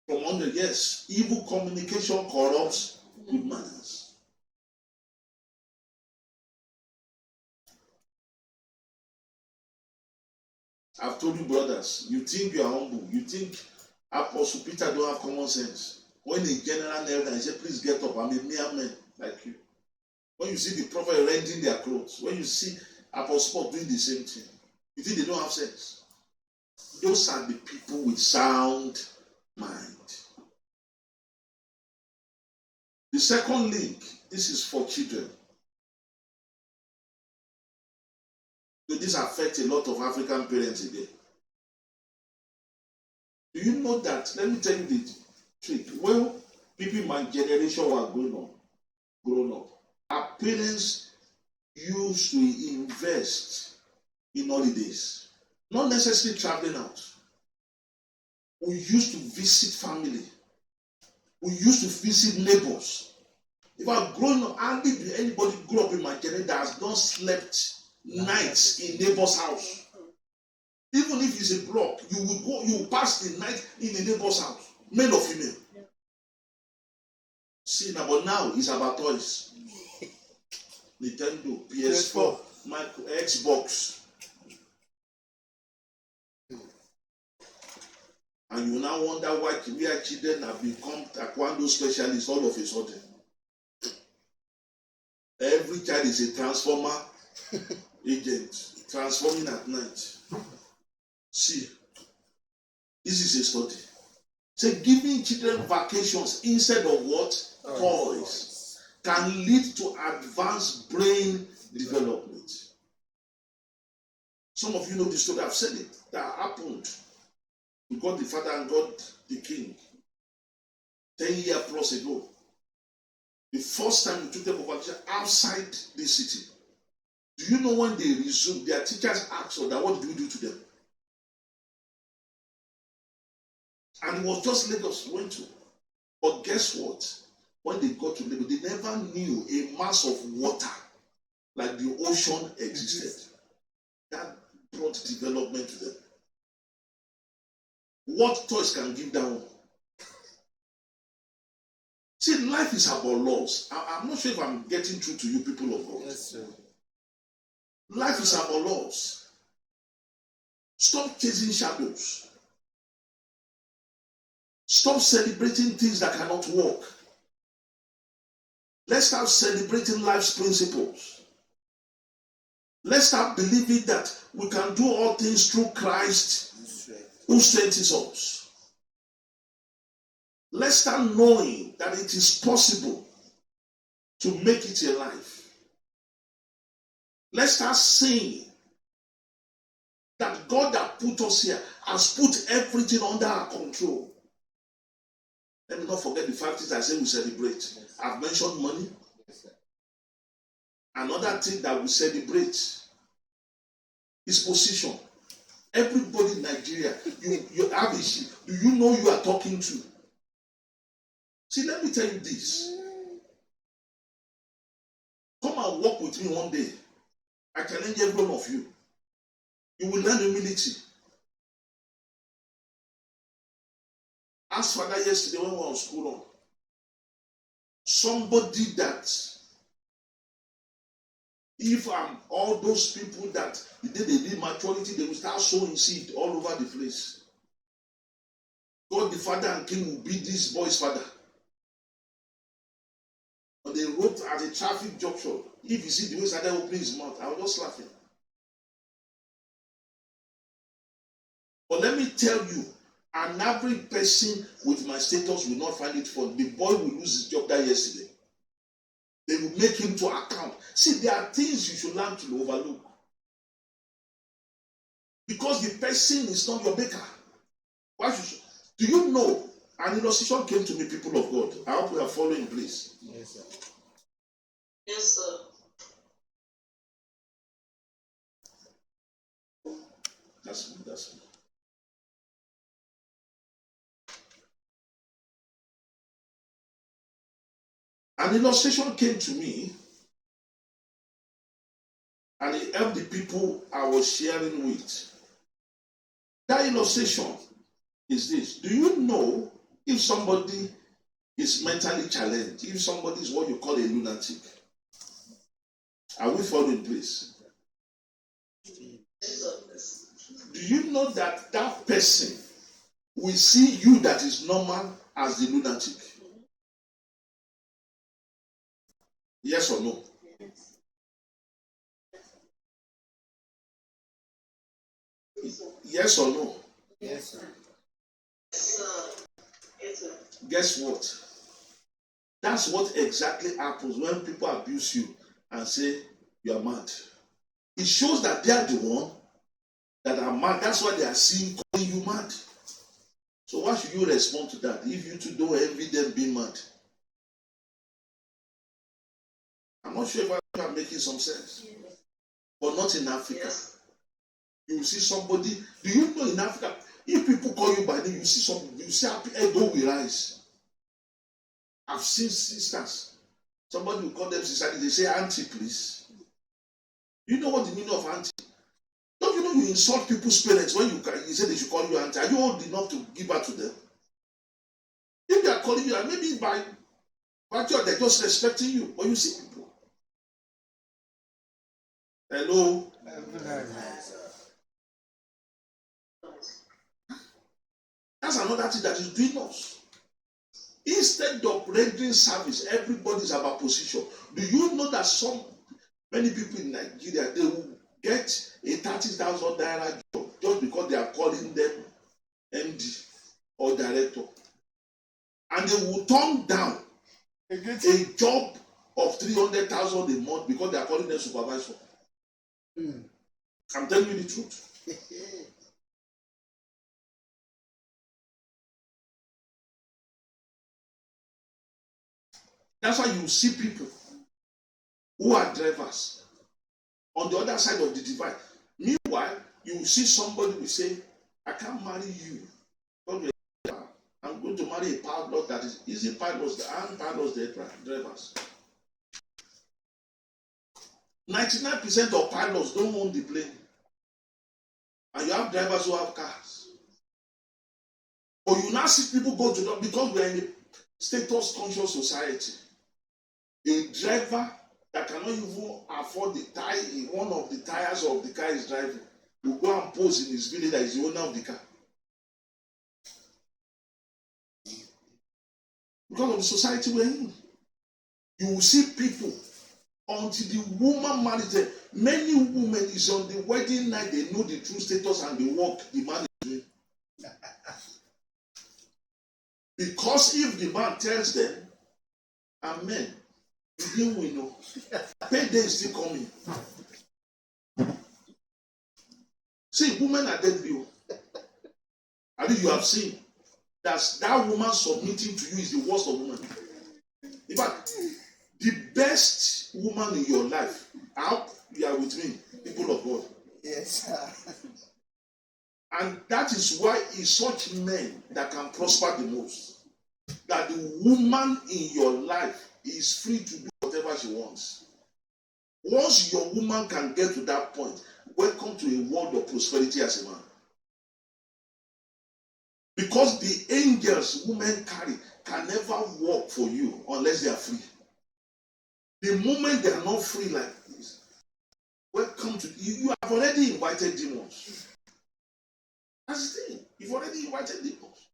From 100, yes, evil communication corrupts good manners. I've told you, brothers, you think you are humble. You think Apostle Peter don't have common sense. When a general knelt down and said, please get up, I'm a mere man like you. When you see the prophet rending their clothes, when you see Apostle Paul doing the same thing, you think they don't have sense? Those are the people with sound mind. The second link, this is for children. So this affects a lot of African parents today. Do you know that? Let me tell you the trick. When people in my generation were grown up, our parents used to invest in holidays, not necessarily traveling out. We used to visit family. We used to visit neighbors. If I've grown up, hardly did anybody grow up in my generation that has not slept nights in neighbor's house. Even if it's a block, you will pass the night in the neighbor's house, male or female. Yeah. See, now, but now it's about toys. Nintendo, PS4, Micro, Xbox. And you now wonder why Korean children have become taekwondo specialists all of a sudden. Every child is a transformer agent, transforming at night. See, this is a study. Say giving children vacations instead of what? Toys can lead to advanced brain development. Some of you know the story. I've said it. That happened to God the Father and God the King 10 years plus ago. The first time we took them over outside the city. Do you know when they resumed, their teachers asked them, what did we do to them? And it was just Lagos we went to. But guess what? When they got to Lagos, they never knew a mass of water like the ocean existed. That brought development to them. What toys can give that one? See, life is about laws. I'm not sure if I'm getting through to you, people of God. Yes, sir. Life is about laws. Stop chasing shadows. Stop celebrating things that cannot work. Let's start celebrating life's principles. Let's start believing that we can do all things through Christ who strengthens us. Let's start knowing that it is possible to make it in life. Let's start saying that God that put us here has put everything under our control. Let me not forget the fact that I say we celebrate. I've mentioned money. Another thing that we celebrate is position. Everybody in Nigeria, you have a sheep. Do you know you are talking to? See, let me tell you this. Come and walk with me one day. I challenge every one of you. You will learn humility. Ask Father yesterday when we were on school run. Somebody that, if all those people that they need maturity, they will start sowing seed all over the place. God the Father and King will be this boy's father. But they wrote at a traffic junction, if you see the way he started opening his mouth, I was just laughing. But let me tell you, an average person with my status will not find it fun. The boy will lose his job that yesterday. They will make him to account. See, there are things you should learn to overlook. Because the person is not your maker. Why should you? Do you know? An illustration came to me, people of God. I hope we are following, please. Yes, sir. Yes, sir. That's me. An illustration came to me, and it helped the people I was sharing with. That illustration is this. Do you know if somebody is mentally challenged, if somebody is what you call a lunatic? Are we following, please? Do you know that that person will see you that is normal as the lunatic? Yes or no? Yes or no? Yes, sir. Guess what? That's what exactly happens when people abuse you and say you are mad. It shows that they are the one that are mad. That's why they are seeing calling you mad. So why should you respond to that if you two don't envy them being mad? I'm not sure if I'm making some sense. But not in Africa. Yes. You will see somebody. Do you know in Africa, if people call you by name, you see somebody, you see happy head will rise. I've seen sisters. Somebody will call them sister, they say auntie, please. You know what the meaning of auntie? Don't you know you insult people's parents when you say they should call you auntie? Are you old enough to give birth to them? If they are calling you, maybe by virtue they're just respecting you, but you see people. Hello? That's another thing that is doing us. Instead of rendering service, everybody is about position. Do you know that many people in Nigeria, they will get a 30,000 naira job just because they are calling them MD or director? And they will turn down a job of 300,000 a month because they are calling them supervisor. I'm telling you the truth. That's why you see people who are drivers on the other side of the divide. Meanwhile, you see somebody will say, I can't marry you. I'm going to marry a pilot that is easy pilots and pilots the drivers. 99% of pilots don't own the plane. And you have drivers who have cars. But you now see people go to them because we are in a status conscious society. A driver that cannot even afford the tire, one of the tires of the car is driving, will go and post in his village that is the owner of the car. Because of the society we're in. You will see people until the woman marries them. Many women is on the wedding night, they know the true status and the work the man is doing. Because if the man tells them, amen, you didn't win, no. Payday is still coming. See, women are dead view. I think you have seen that woman submitting to you is the worst of women. In fact, the best woman in your life, I hope you are with me, people of God. Yes, sir. And that is why it's such men that can prosper the most. That the woman in your life is free to do whatever she wants. Once your woman can get to that point, welcome to a world of prosperity as a man. Because the angels women carry can never work for you unless they are free. The moment they are not free like this, welcome to you. You have already invited demons. That's the thing. You've already invited demons.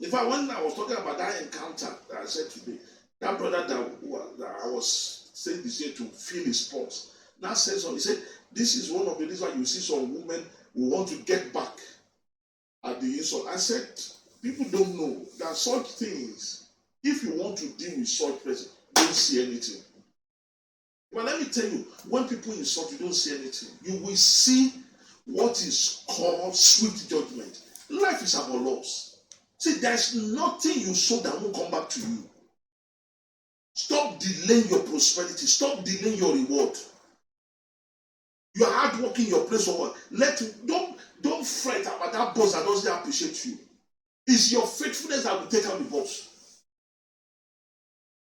In fact, when I was talking about that encounter that I said today, that brother that I was saying this year to fill his pulse, now says something. He said, this is one of the reasons why you see some women who want to get back at the insult. I said, people don't know that such things, if you want to deal with such person, don't see anything. But let me tell you, when people insult, you don't see anything. You will see what is called swift judgment. Life is about loss. See, there's nothing you sow that won't come back to you. Stop delaying your prosperity. Stop delaying your reward. You are hard working your place of work. Don't fret about that boss that doesn't appreciate you. It's your faithfulness that will take out the boss.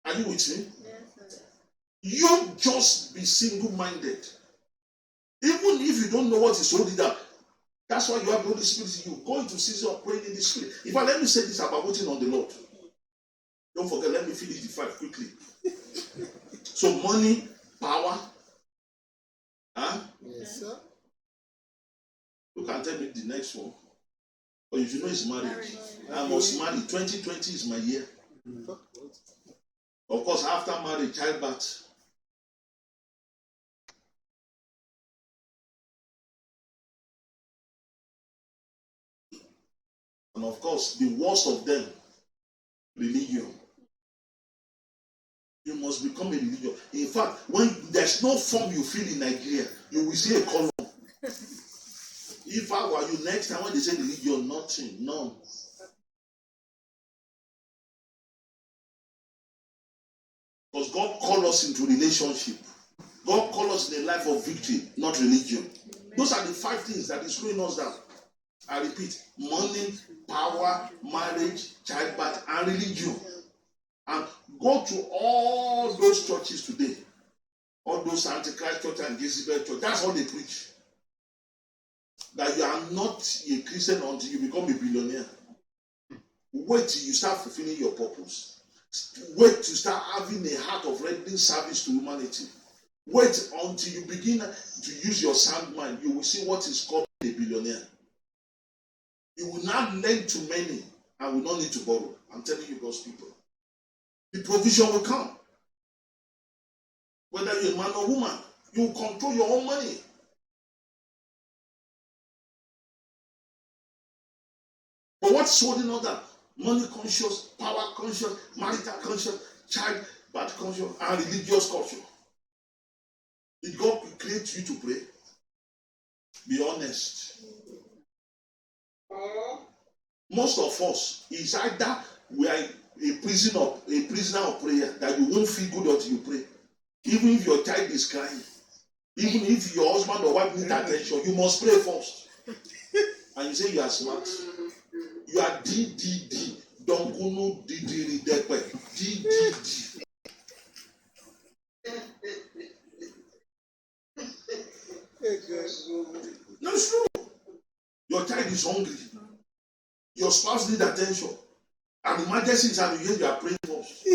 Are you with me? Yes, sir. You just be single-minded. Even if you don't know what is holding that, that's why you have the Holy Spirit in you. Go into season of praying in the Spirit. In fact, let me say this about waiting on the Lord. Don't forget, let me finish the 5 quickly. So money, power. Huh? Yes, sir. You can tell me the next one. But if you know it's marriage, I must marry. 2020 is my year. Of course, after marriage, childbirth. And of course, the worst of them, religion. You must become a religion. In fact, when there's no form you feel in Nigeria, you will see a column. If I were you, next time when they say religion, nothing, none. Because God called us into relationship. God called us in a life of victory, not religion. Those are the 5 things that is slowing us down. I repeat, money, power, marriage, childbirth, and religion. And go to all those churches today. All those Antichrist church and Jezebel church. That's all they preach. That you are not a Christian until you become a billionaire. Wait till you start fulfilling your purpose. Wait to start having a heart of rendering service to humanity. Wait until you begin to use your sound mind. You will see what is called a billionaire. You will not lend to many and will not need to borrow. I'm telling you, God's people. The provision will come. Whether you're a man or woman, you will control your own money. But what's holding on that? Money conscious, power conscious, marital conscious, child bad conscious, and religious culture. Did God create you to pray? Be honest. Most of us is either we are a prisoner of prayer that you won't feel good until you pray. Even if your child is crying, even if your husband or wife needs attention, you must pray first. And you say you are smart. You are DDD. Donkunu Didiri Dekwe. DDD. No, it's true. Your child is hungry. Your spouse needs attention. And emergency time, you are praying first.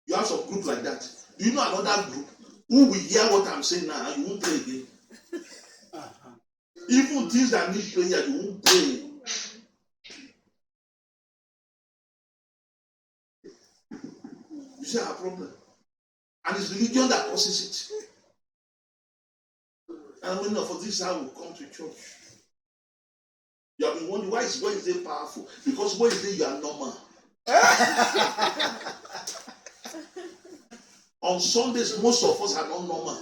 You have some group like that. Do you know another group who will hear what I'm saying now and you won't pray again? Even things that need prayer, you won't pray. You see our problem. And it's religion that causes it. And when of this how we come to church. You have been wondering why is Wednesday powerful? Because Wednesday you are normal. On Sundays, most of us are not normal.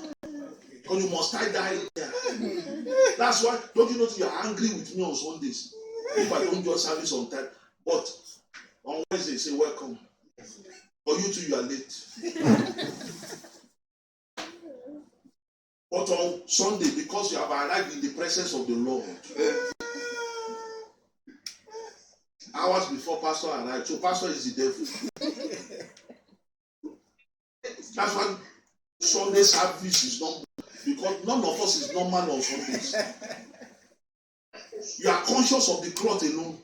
Because you must tie that here. That's why, don't you notice you are angry with me on Sundays? If I don't do service on time. But on Wednesday, say welcome. For you too, you are late. But on Sunday, because you have arrived in the presence of the Lord, hours before Pastor arrived, so Pastor is the devil. That's why Sunday service is not, because none of us is normal on Sundays. You are conscious of the cloth alone.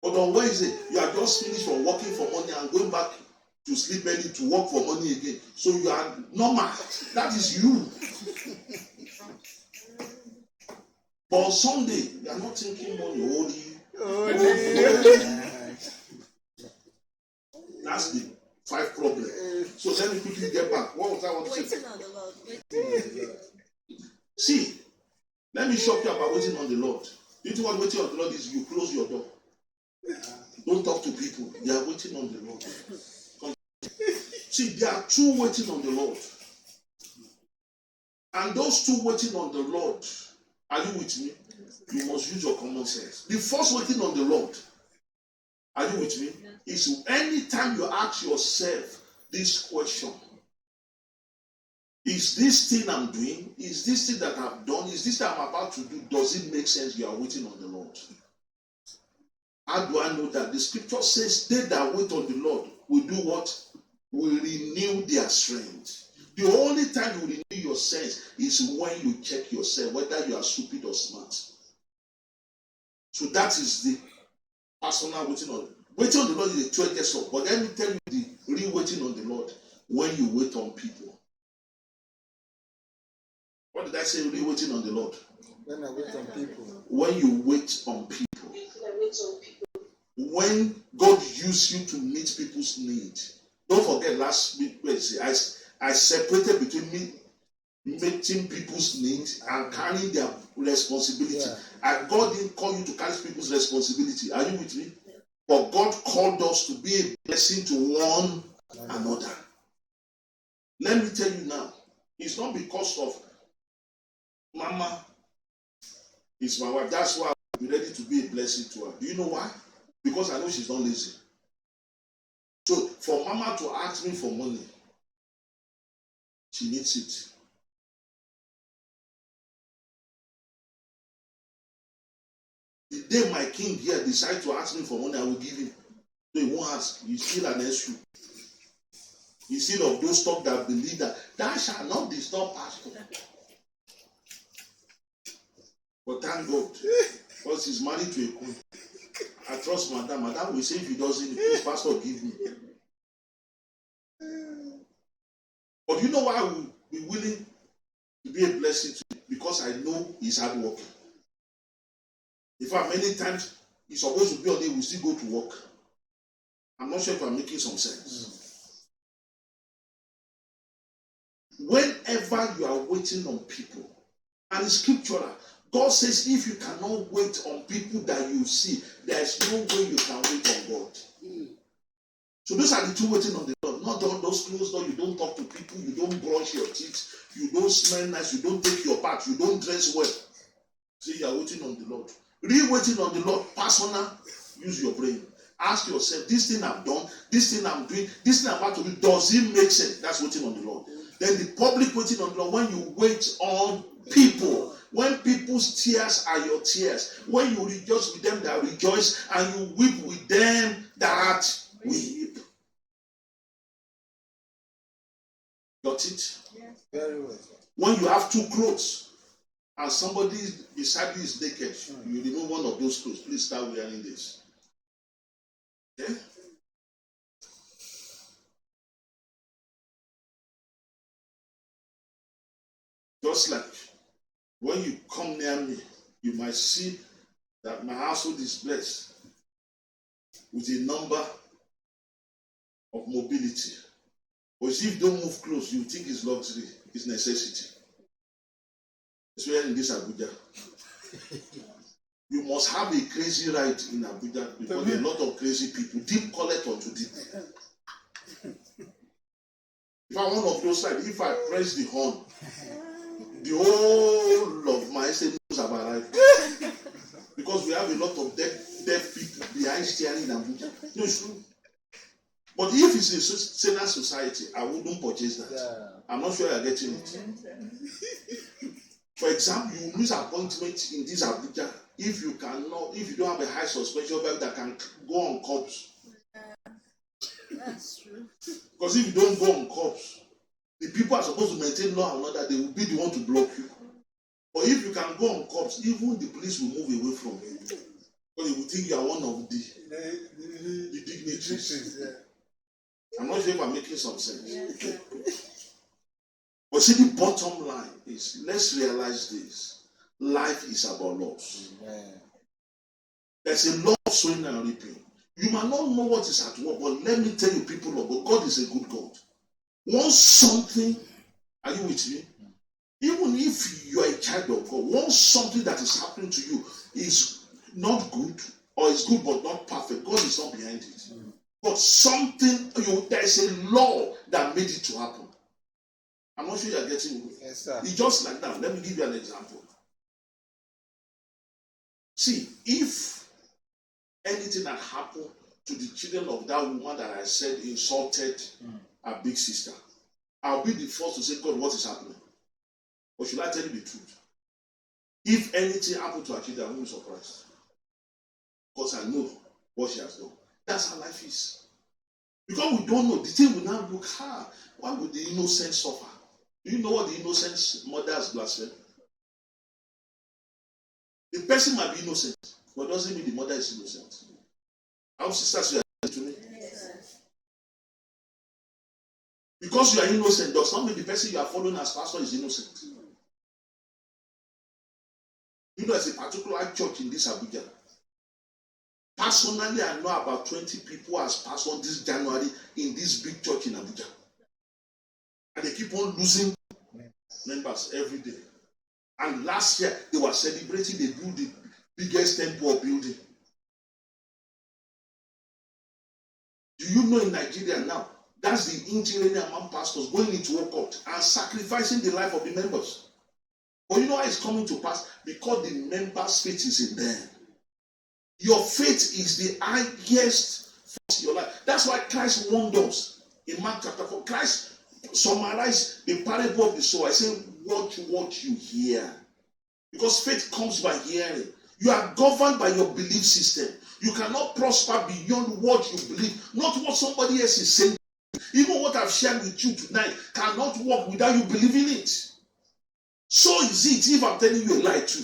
But on Wednesday, you are just finished from working for money and going back to sleep early to work for money again. So you are normal. That is you. But on Sunday, you are not thinking money. Holy. That's the 5 problems. So let me quickly get back. What was I want to say? Waiting on the Lord. See, let me shock you about waiting on the Lord. You know what waiting on the Lord is? You close your door. Don't talk to people. They are waiting on the Lord. See, there are 2 waiting on the Lord. And those 2 waiting on the Lord, are you with me? You must use your common sense. The first waiting on the Lord, are you with me? Is anytime you ask yourself this question, is this thing I'm doing, is this thing that I've done, is this that I'm about to do, does it make sense? You are waiting on the Lord. How do I know that? The scripture says, they that wait on the Lord will do what? Will renew their strength. The only time you renew your sense is when you check yourself, whether you are stupid or smart. So that is the personal waiting on. Waiting on the Lord is a 12 years old. But let me tell you the real waiting on the Lord when you wait on people. What did I say? Real waiting on the Lord. When I wait on people. When you wait on people. When God used you to meet people's needs. Don't forget last week I separated between me meeting people's needs and carrying their responsibility. Yeah. God didn't call you to carry people's responsibility. Are you with me? But God called us to be a blessing to one another. Let me tell you now, it's not because of Mama is my wife. That's why I'll be ready to be a blessing to her. Do you know why? Because I know she's not lazy. So for Mama to ask me for money, she needs it. The day my king here decides to ask me for money, I will give him. So he won't ask. He's still an issue. He's still of those talk that believe that thou shalt not disturb pastor. But thank God, because he's married to a queen. I trust Madam. Madam will say if he doesn't, please, Pastor, give me. But you know why I will be willing to be a blessing to him? Because I know he's hardworking. In fact, many times he's supposed to be on day, we still go to work. I'm not sure if I'm making some sense. Whenever you are waiting on people, and it's scriptural, God says if you cannot wait on people that you see, there is no way you can wait on God. So those are the two waiting on the Lord. Not all those closed doors. You don't talk to people. You don't brush your teeth. You don't smell nice. You don't take your bath. You don't dress well. See, you are waiting on the Lord. Real waiting on the Lord. Personal. Use your brain. Ask yourself, this thing I've done, this thing I'm doing, this thing I'm about to do, does it make sense? That's waiting on the Lord. Then the public waiting on the Lord, when you wait on people, when people's tears are your tears, when you rejoice with them that rejoice, and you weep with them that weep. Got it? Yes. Very well. When you have two clothes and somebody beside you is naked, you remove one of those clothes. Please start wearing this. Okay? Just like when you come near me, you might see that my household is blessed with a number of mobility. But if you don't move close, you think it's luxury, it's necessity. Especially in this Abuja. You must have a crazy ride in Abuja because there are a lot of crazy people. Deep collect onto deep. If I'm one of those rides, if I press the horn, the whole of my estate knows I've arrived. Because we have a lot of deaf people behind steering in Abuja. No, it's true. But if it's a sinner society, I wouldn't purchase that. Yeah. I'm not sure you're getting it. For example, you lose appointment in this Abuja if you don't have a high suspension belt that can go on cops. That's true. Because if you don't go on cops, the people are supposed to maintain law and order, they will be the one to block you. But if you can go on cops, even the police will move away from you. Because they will think you are one of the dignitaries. Yeah. I'm not sure if I'm making some sense. Yes, but see, the bottom line is, let's realize this. Life is about loss. There's a lot of sowing and reaping. You might not know what is at work, but let me tell you, people of God, God is a good God. Once something, are you with me? Even if you are a child of God, once something that is happening to you is not good, or is good but not perfect, God is not behind it. But something, there's a law that made it to happen. I'm not sure you're getting me. Yes, sir. It's just like that. Let me give you an example. See, if anything had happened to the children of that woman that I said insulted her big sister, I'll be the first to say, God, what is happening? Or should I tell you the truth? If anything happened to her children, I won't be surprised. Because I know what she has done. That's how life is. Because we don't know, the thing will now look hard. Why would the innocent suffer? Do you know what the innocent mother has blasphemed? The person might be innocent, but doesn't mean the mother is innocent. Our sisters, you are to me. Yes. Because you are innocent does not mean the person you are following as pastor is innocent. You know, there's a particular church in this Abuja. Personally, I know about 20 people as pastor this January in this big church in Abuja. And they keep on losing members every day. And last year, they were celebrating they built the biggest temple building. Do you know in Nigeria now, that's the injury among pastors going into workout and sacrificing the life of the members. But you know how it's coming to pass? Because the members' faith is in them. Your faith is the highest force in your life. That's why Christ warned us in Mark chapter 4. Christ summarized the parable of the sower. I say, watch what you hear. Because faith comes by hearing. You are governed by your belief system. You cannot prosper beyond what you believe, not what somebody else is saying. Even what I've shared with you tonight cannot work without you believing it. So is it if I'm telling you a lie too.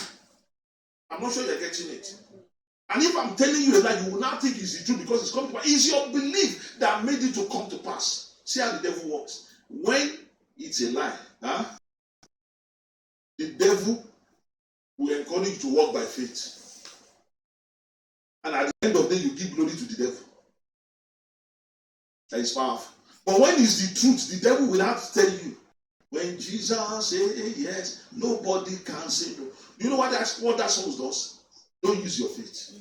I'm not sure you're getting it. And if I'm telling you a lie, you will not think it's the truth because it's coming to pass. It's your belief that made it to come to pass. See how the devil works. When it's a lie, the devil will encourage you to walk by faith. And at the end of the day, you give glory to the devil. That is powerful. But when it's the truth, the devil will have to tell you When Jesus say yes, nobody can say no. You know what that song does? Don't use your faith.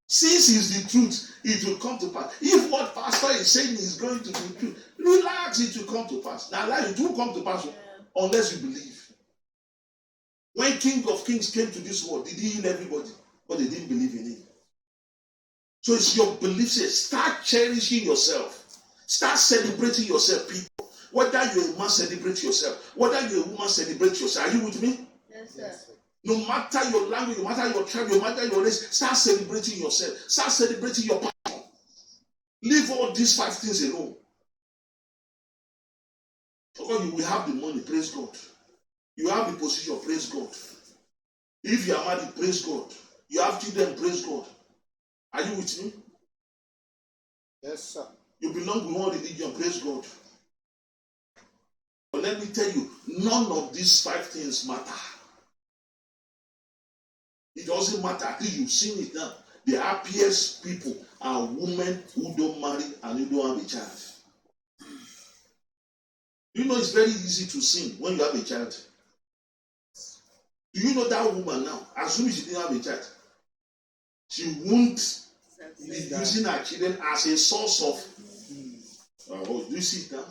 Since it's the truth, it will come to pass. If what pastor is saying is going to be true, relax, it will come to pass. Now, it won't come to pass unless you believe. When King of Kings came to this world, did he heal everybody? But they didn't believe in him. So it's your belief. Start cherishing yourself. Start celebrating yourself, people. Whether you're a man, celebrate yourself. Whether you're a woman, celebrate yourself. Are you with me? Yes, sir. Yes, No matter your language, no matter your tribe, no matter your race, start celebrating yourself. Start celebrating your passion. Leave all these 5 things alone. Because you will have the money, praise God. You have the position, praise God. If you are married, praise God. You have children, praise God. Are you with me? yes, sir. You belong to one religion, praise God. But let me tell you, none of these 5 things matter. It doesn't matter. I think you've seen it now. The happiest people are women who don't marry and who don't have a child. You know it's very easy to sin when you have a child. Do you know that woman now? Assuming she didn't have a child, she won't be using her children as a source of. Oh, do you see it now?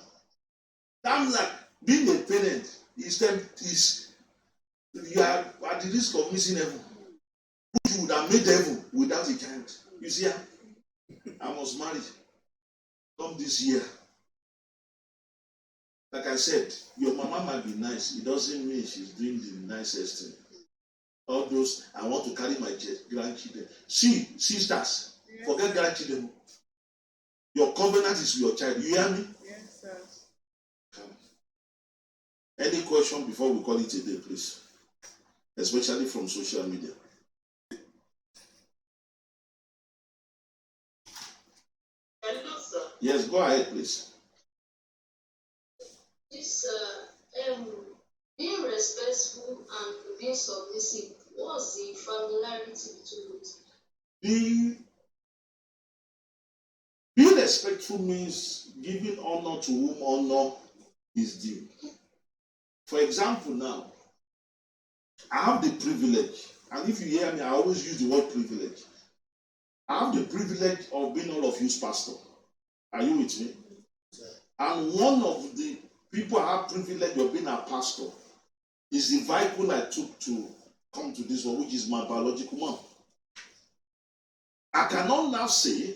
I'm like being a parent is you are at the risk of missing heaven. You would have made heaven without a child. You see, I must marry. Come this year. Like I said, your mama might be nice. It doesn't mean she's doing the nicest thing. All those, I want to carry my grandchildren. See, sisters, yes, forget grandchildren. Your covenant is with your child. You hear me? Yes, sir. Come. Any question before we call it a day, please? Especially from social media. Hello, sir. Yes, go ahead, please. This being respectful and being submissive, what's the familiarity between it? Being respectful means giving honor to whom honor is due. For example, now, I have the privilege, and if you hear me, I always use the word privilege. I have the privilege of being all of you's pastor. Are you with me? And one of the people I have privilege of being a pastor is the vehicle I took to come to this one, which is my biological mom. I cannot now say,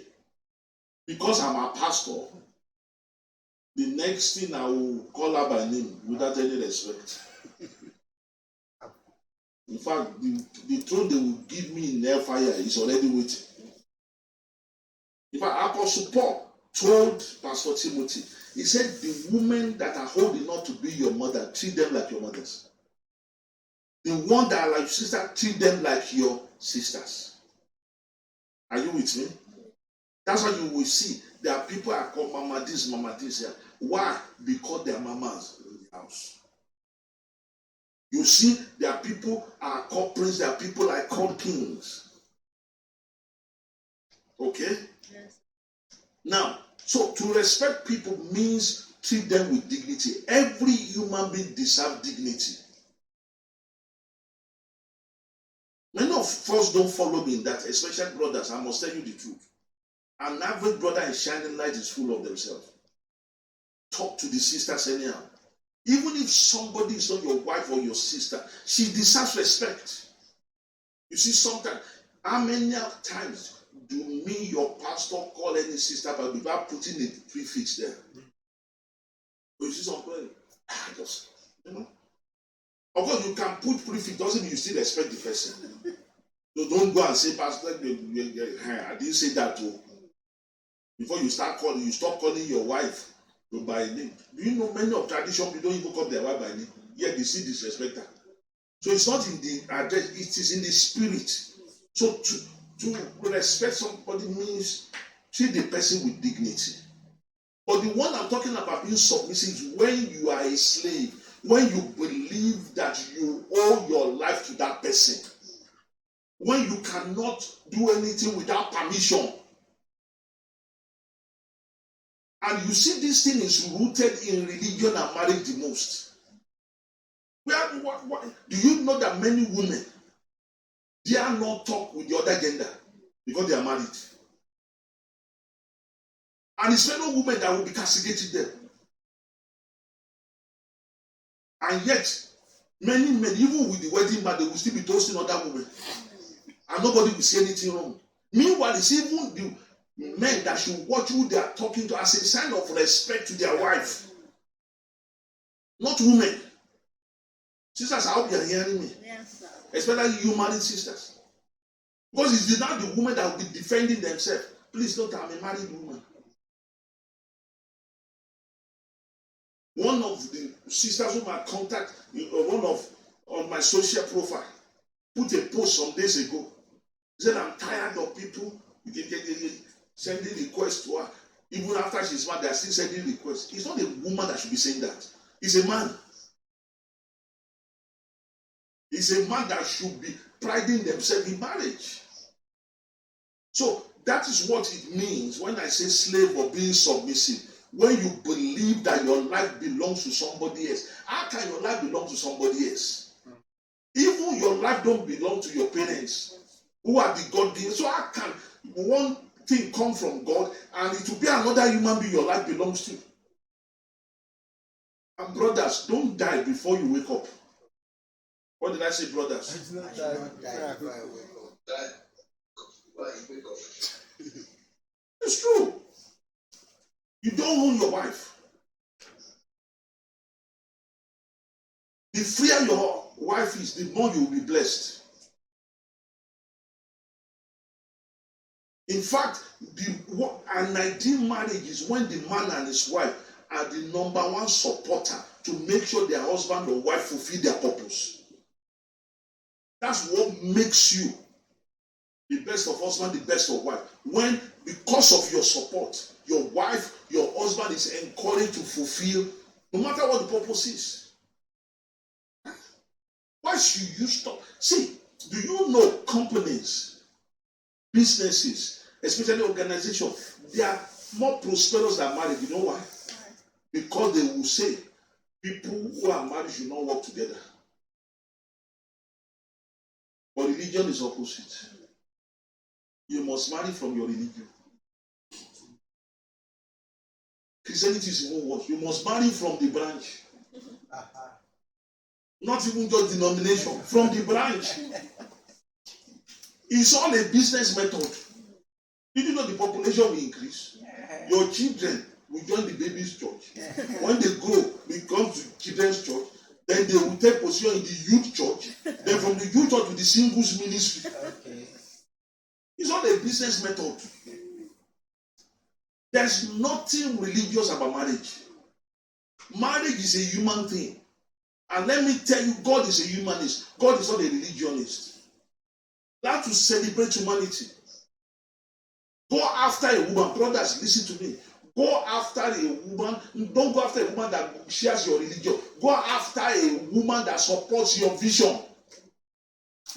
because I'm a pastor, the next thing I will call her by name without any respect. In fact, the throne they will give me in their fire is already waiting. In fact, Apostle Paul told Pastor Timothy, he said, the women that are holding not to be your mother, treat them like your mothers. The one that are like your sister, treat them like your sisters. Are you with me? That's why you will see there are people that call mama this, yeah. Why? Because they are mamas in the house. You see, there are people are called princes, there are people are called kings. Okay? Yes. Now, so to respect people means treat them with dignity. Every human being deserves dignity. Many of us don't follow me in that, especially brothers. I must tell you the truth. An average brother in shining light is full of themselves. Talk to the sisters anyhow. Even if somebody is not your wife or your sister, she deserves respect. You see, sometimes, how many times do me, your pastor, call any sister but without putting a prefix there? But you see somebody, just, Of course, you can put prefix, doesn't mean you still respect the person. So don't go and say, Pastor, I didn't say that too. Before you start calling, you stop calling your wife by name. Do you know many of tradition people don't even call their wife by name? Yet they see disrespect her. So it's not in the address, it is in the spirit. So to respect somebody means treat the person with dignity. But the one I'm talking about being submissive is when you are a slave, when you believe that you owe your life to that person, when you cannot do anything without permission. And you see, this thing is rooted in religion and marriage the most. Do you know that many women dare not talk with the other gender because they are married? And it's fellow women that will be castigating them. And yet, many men, even with the wedding band, they will still be toasting other women. And nobody will say anything wrong. Meanwhile, it's even the men that should watch who they are talking to as a sign of respect to their wife. Not women. Sisters, I hope you are hearing me. Yes, sir. Especially you married sisters. Because it's not the women that will be defending themselves. Please note, I'm a married woman. One of the sisters whom I contact, on my social profile, put a post some days ago. He said, I'm tired of people sending requests to her. Even after she's married, they're still sending requests. It's not a woman that should be saying that. It's a man. It's a man that should be priding themselves in marriage. So that is what it means when I say slave or being submissive. When you believe that your life belongs to somebody else. How can your life belong to somebody else? Even your life don't belong to your parents, who are the God beings. So how can one thing come from God and it will be another human being your life belongs to? And brothers, don't die before you wake up. What did I say, brothers? It's not that. It's true. You don't own your wife. The freer your wife is, the more you will be blessed. In fact, an ideal marriage is when the man and his wife are the number one supporter to make sure their husband or wife fulfill their purpose. That's what makes you the best of husband, the best of wife. When, because of your support, your wife, your husband is encouraged to fulfill, no matter what the purpose is. Why should you stop? See, do you know companies, businesses, especially organizations, they are more prosperous than married? You know why? Because they will say, people who are married should not work together. But religion is opposite. You must marry from your religion. Christianity is even worse. You must marry from the branch. Not even just denomination, from the branch. It's all a business method. Did you know the population will increase? Your children will join the babies' church. When they grow, they come to children's church. Then they will take position in the youth church. Then from the youth church to the singles ministry. Okay. It's not a business method. There's nothing religious about marriage. Marriage is a human thing. And let me tell you, God is a humanist. God is not a religionist. That's to celebrate humanity. Go after a woman. Brothers, listen to me. Go after a woman. Don't go after a woman that shares your religion. Go after a woman that supports your vision.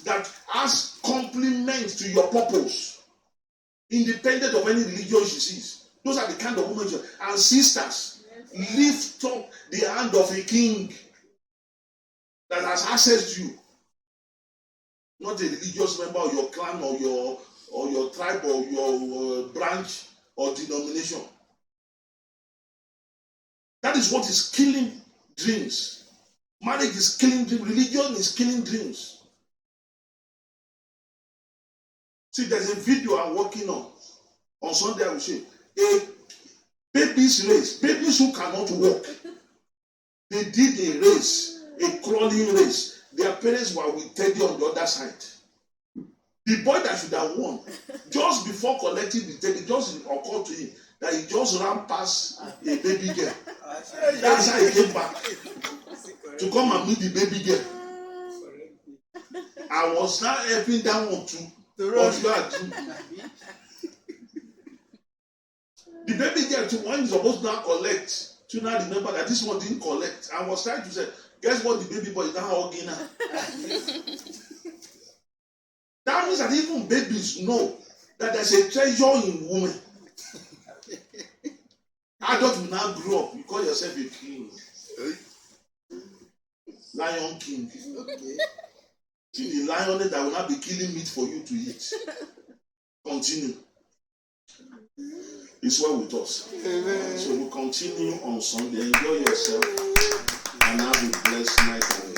That has complement to your purpose. Independent of any religion she sees. Those are the kind of women. And sisters, lift up the hand of a king that has accessed you. Not a religious member of your clan or your tribe or your branch or denomination. That is what is killing dreams. Marriage is killing dreams. Religion is killing dreams. See, there's a video I'm working on Sunday. I will say a baby's race. Babies who cannot walk. They did a race, a crawling race. Their parents were with Teddy on the other side. The boy that should have won, just before collecting the Teddy, just occurred to him that he just ran past a baby girl. That's how he came back to come and meet the baby girl. I was now helping that one to run. The baby girl, to when he's supposed to now collect, to now remember that this one didn't collect. I was trying to say, guess what? The baby boy is now hugging her. That means that even babies know that there's a treasure in women. Adults will now grow up. You call yourself a king. Lion King. Okay. See the lioness that will not be killing meat for you to eat. Continue. It's well with us. Amen. So we'll continue on Sunday. Enjoy yourself and have a blessed night.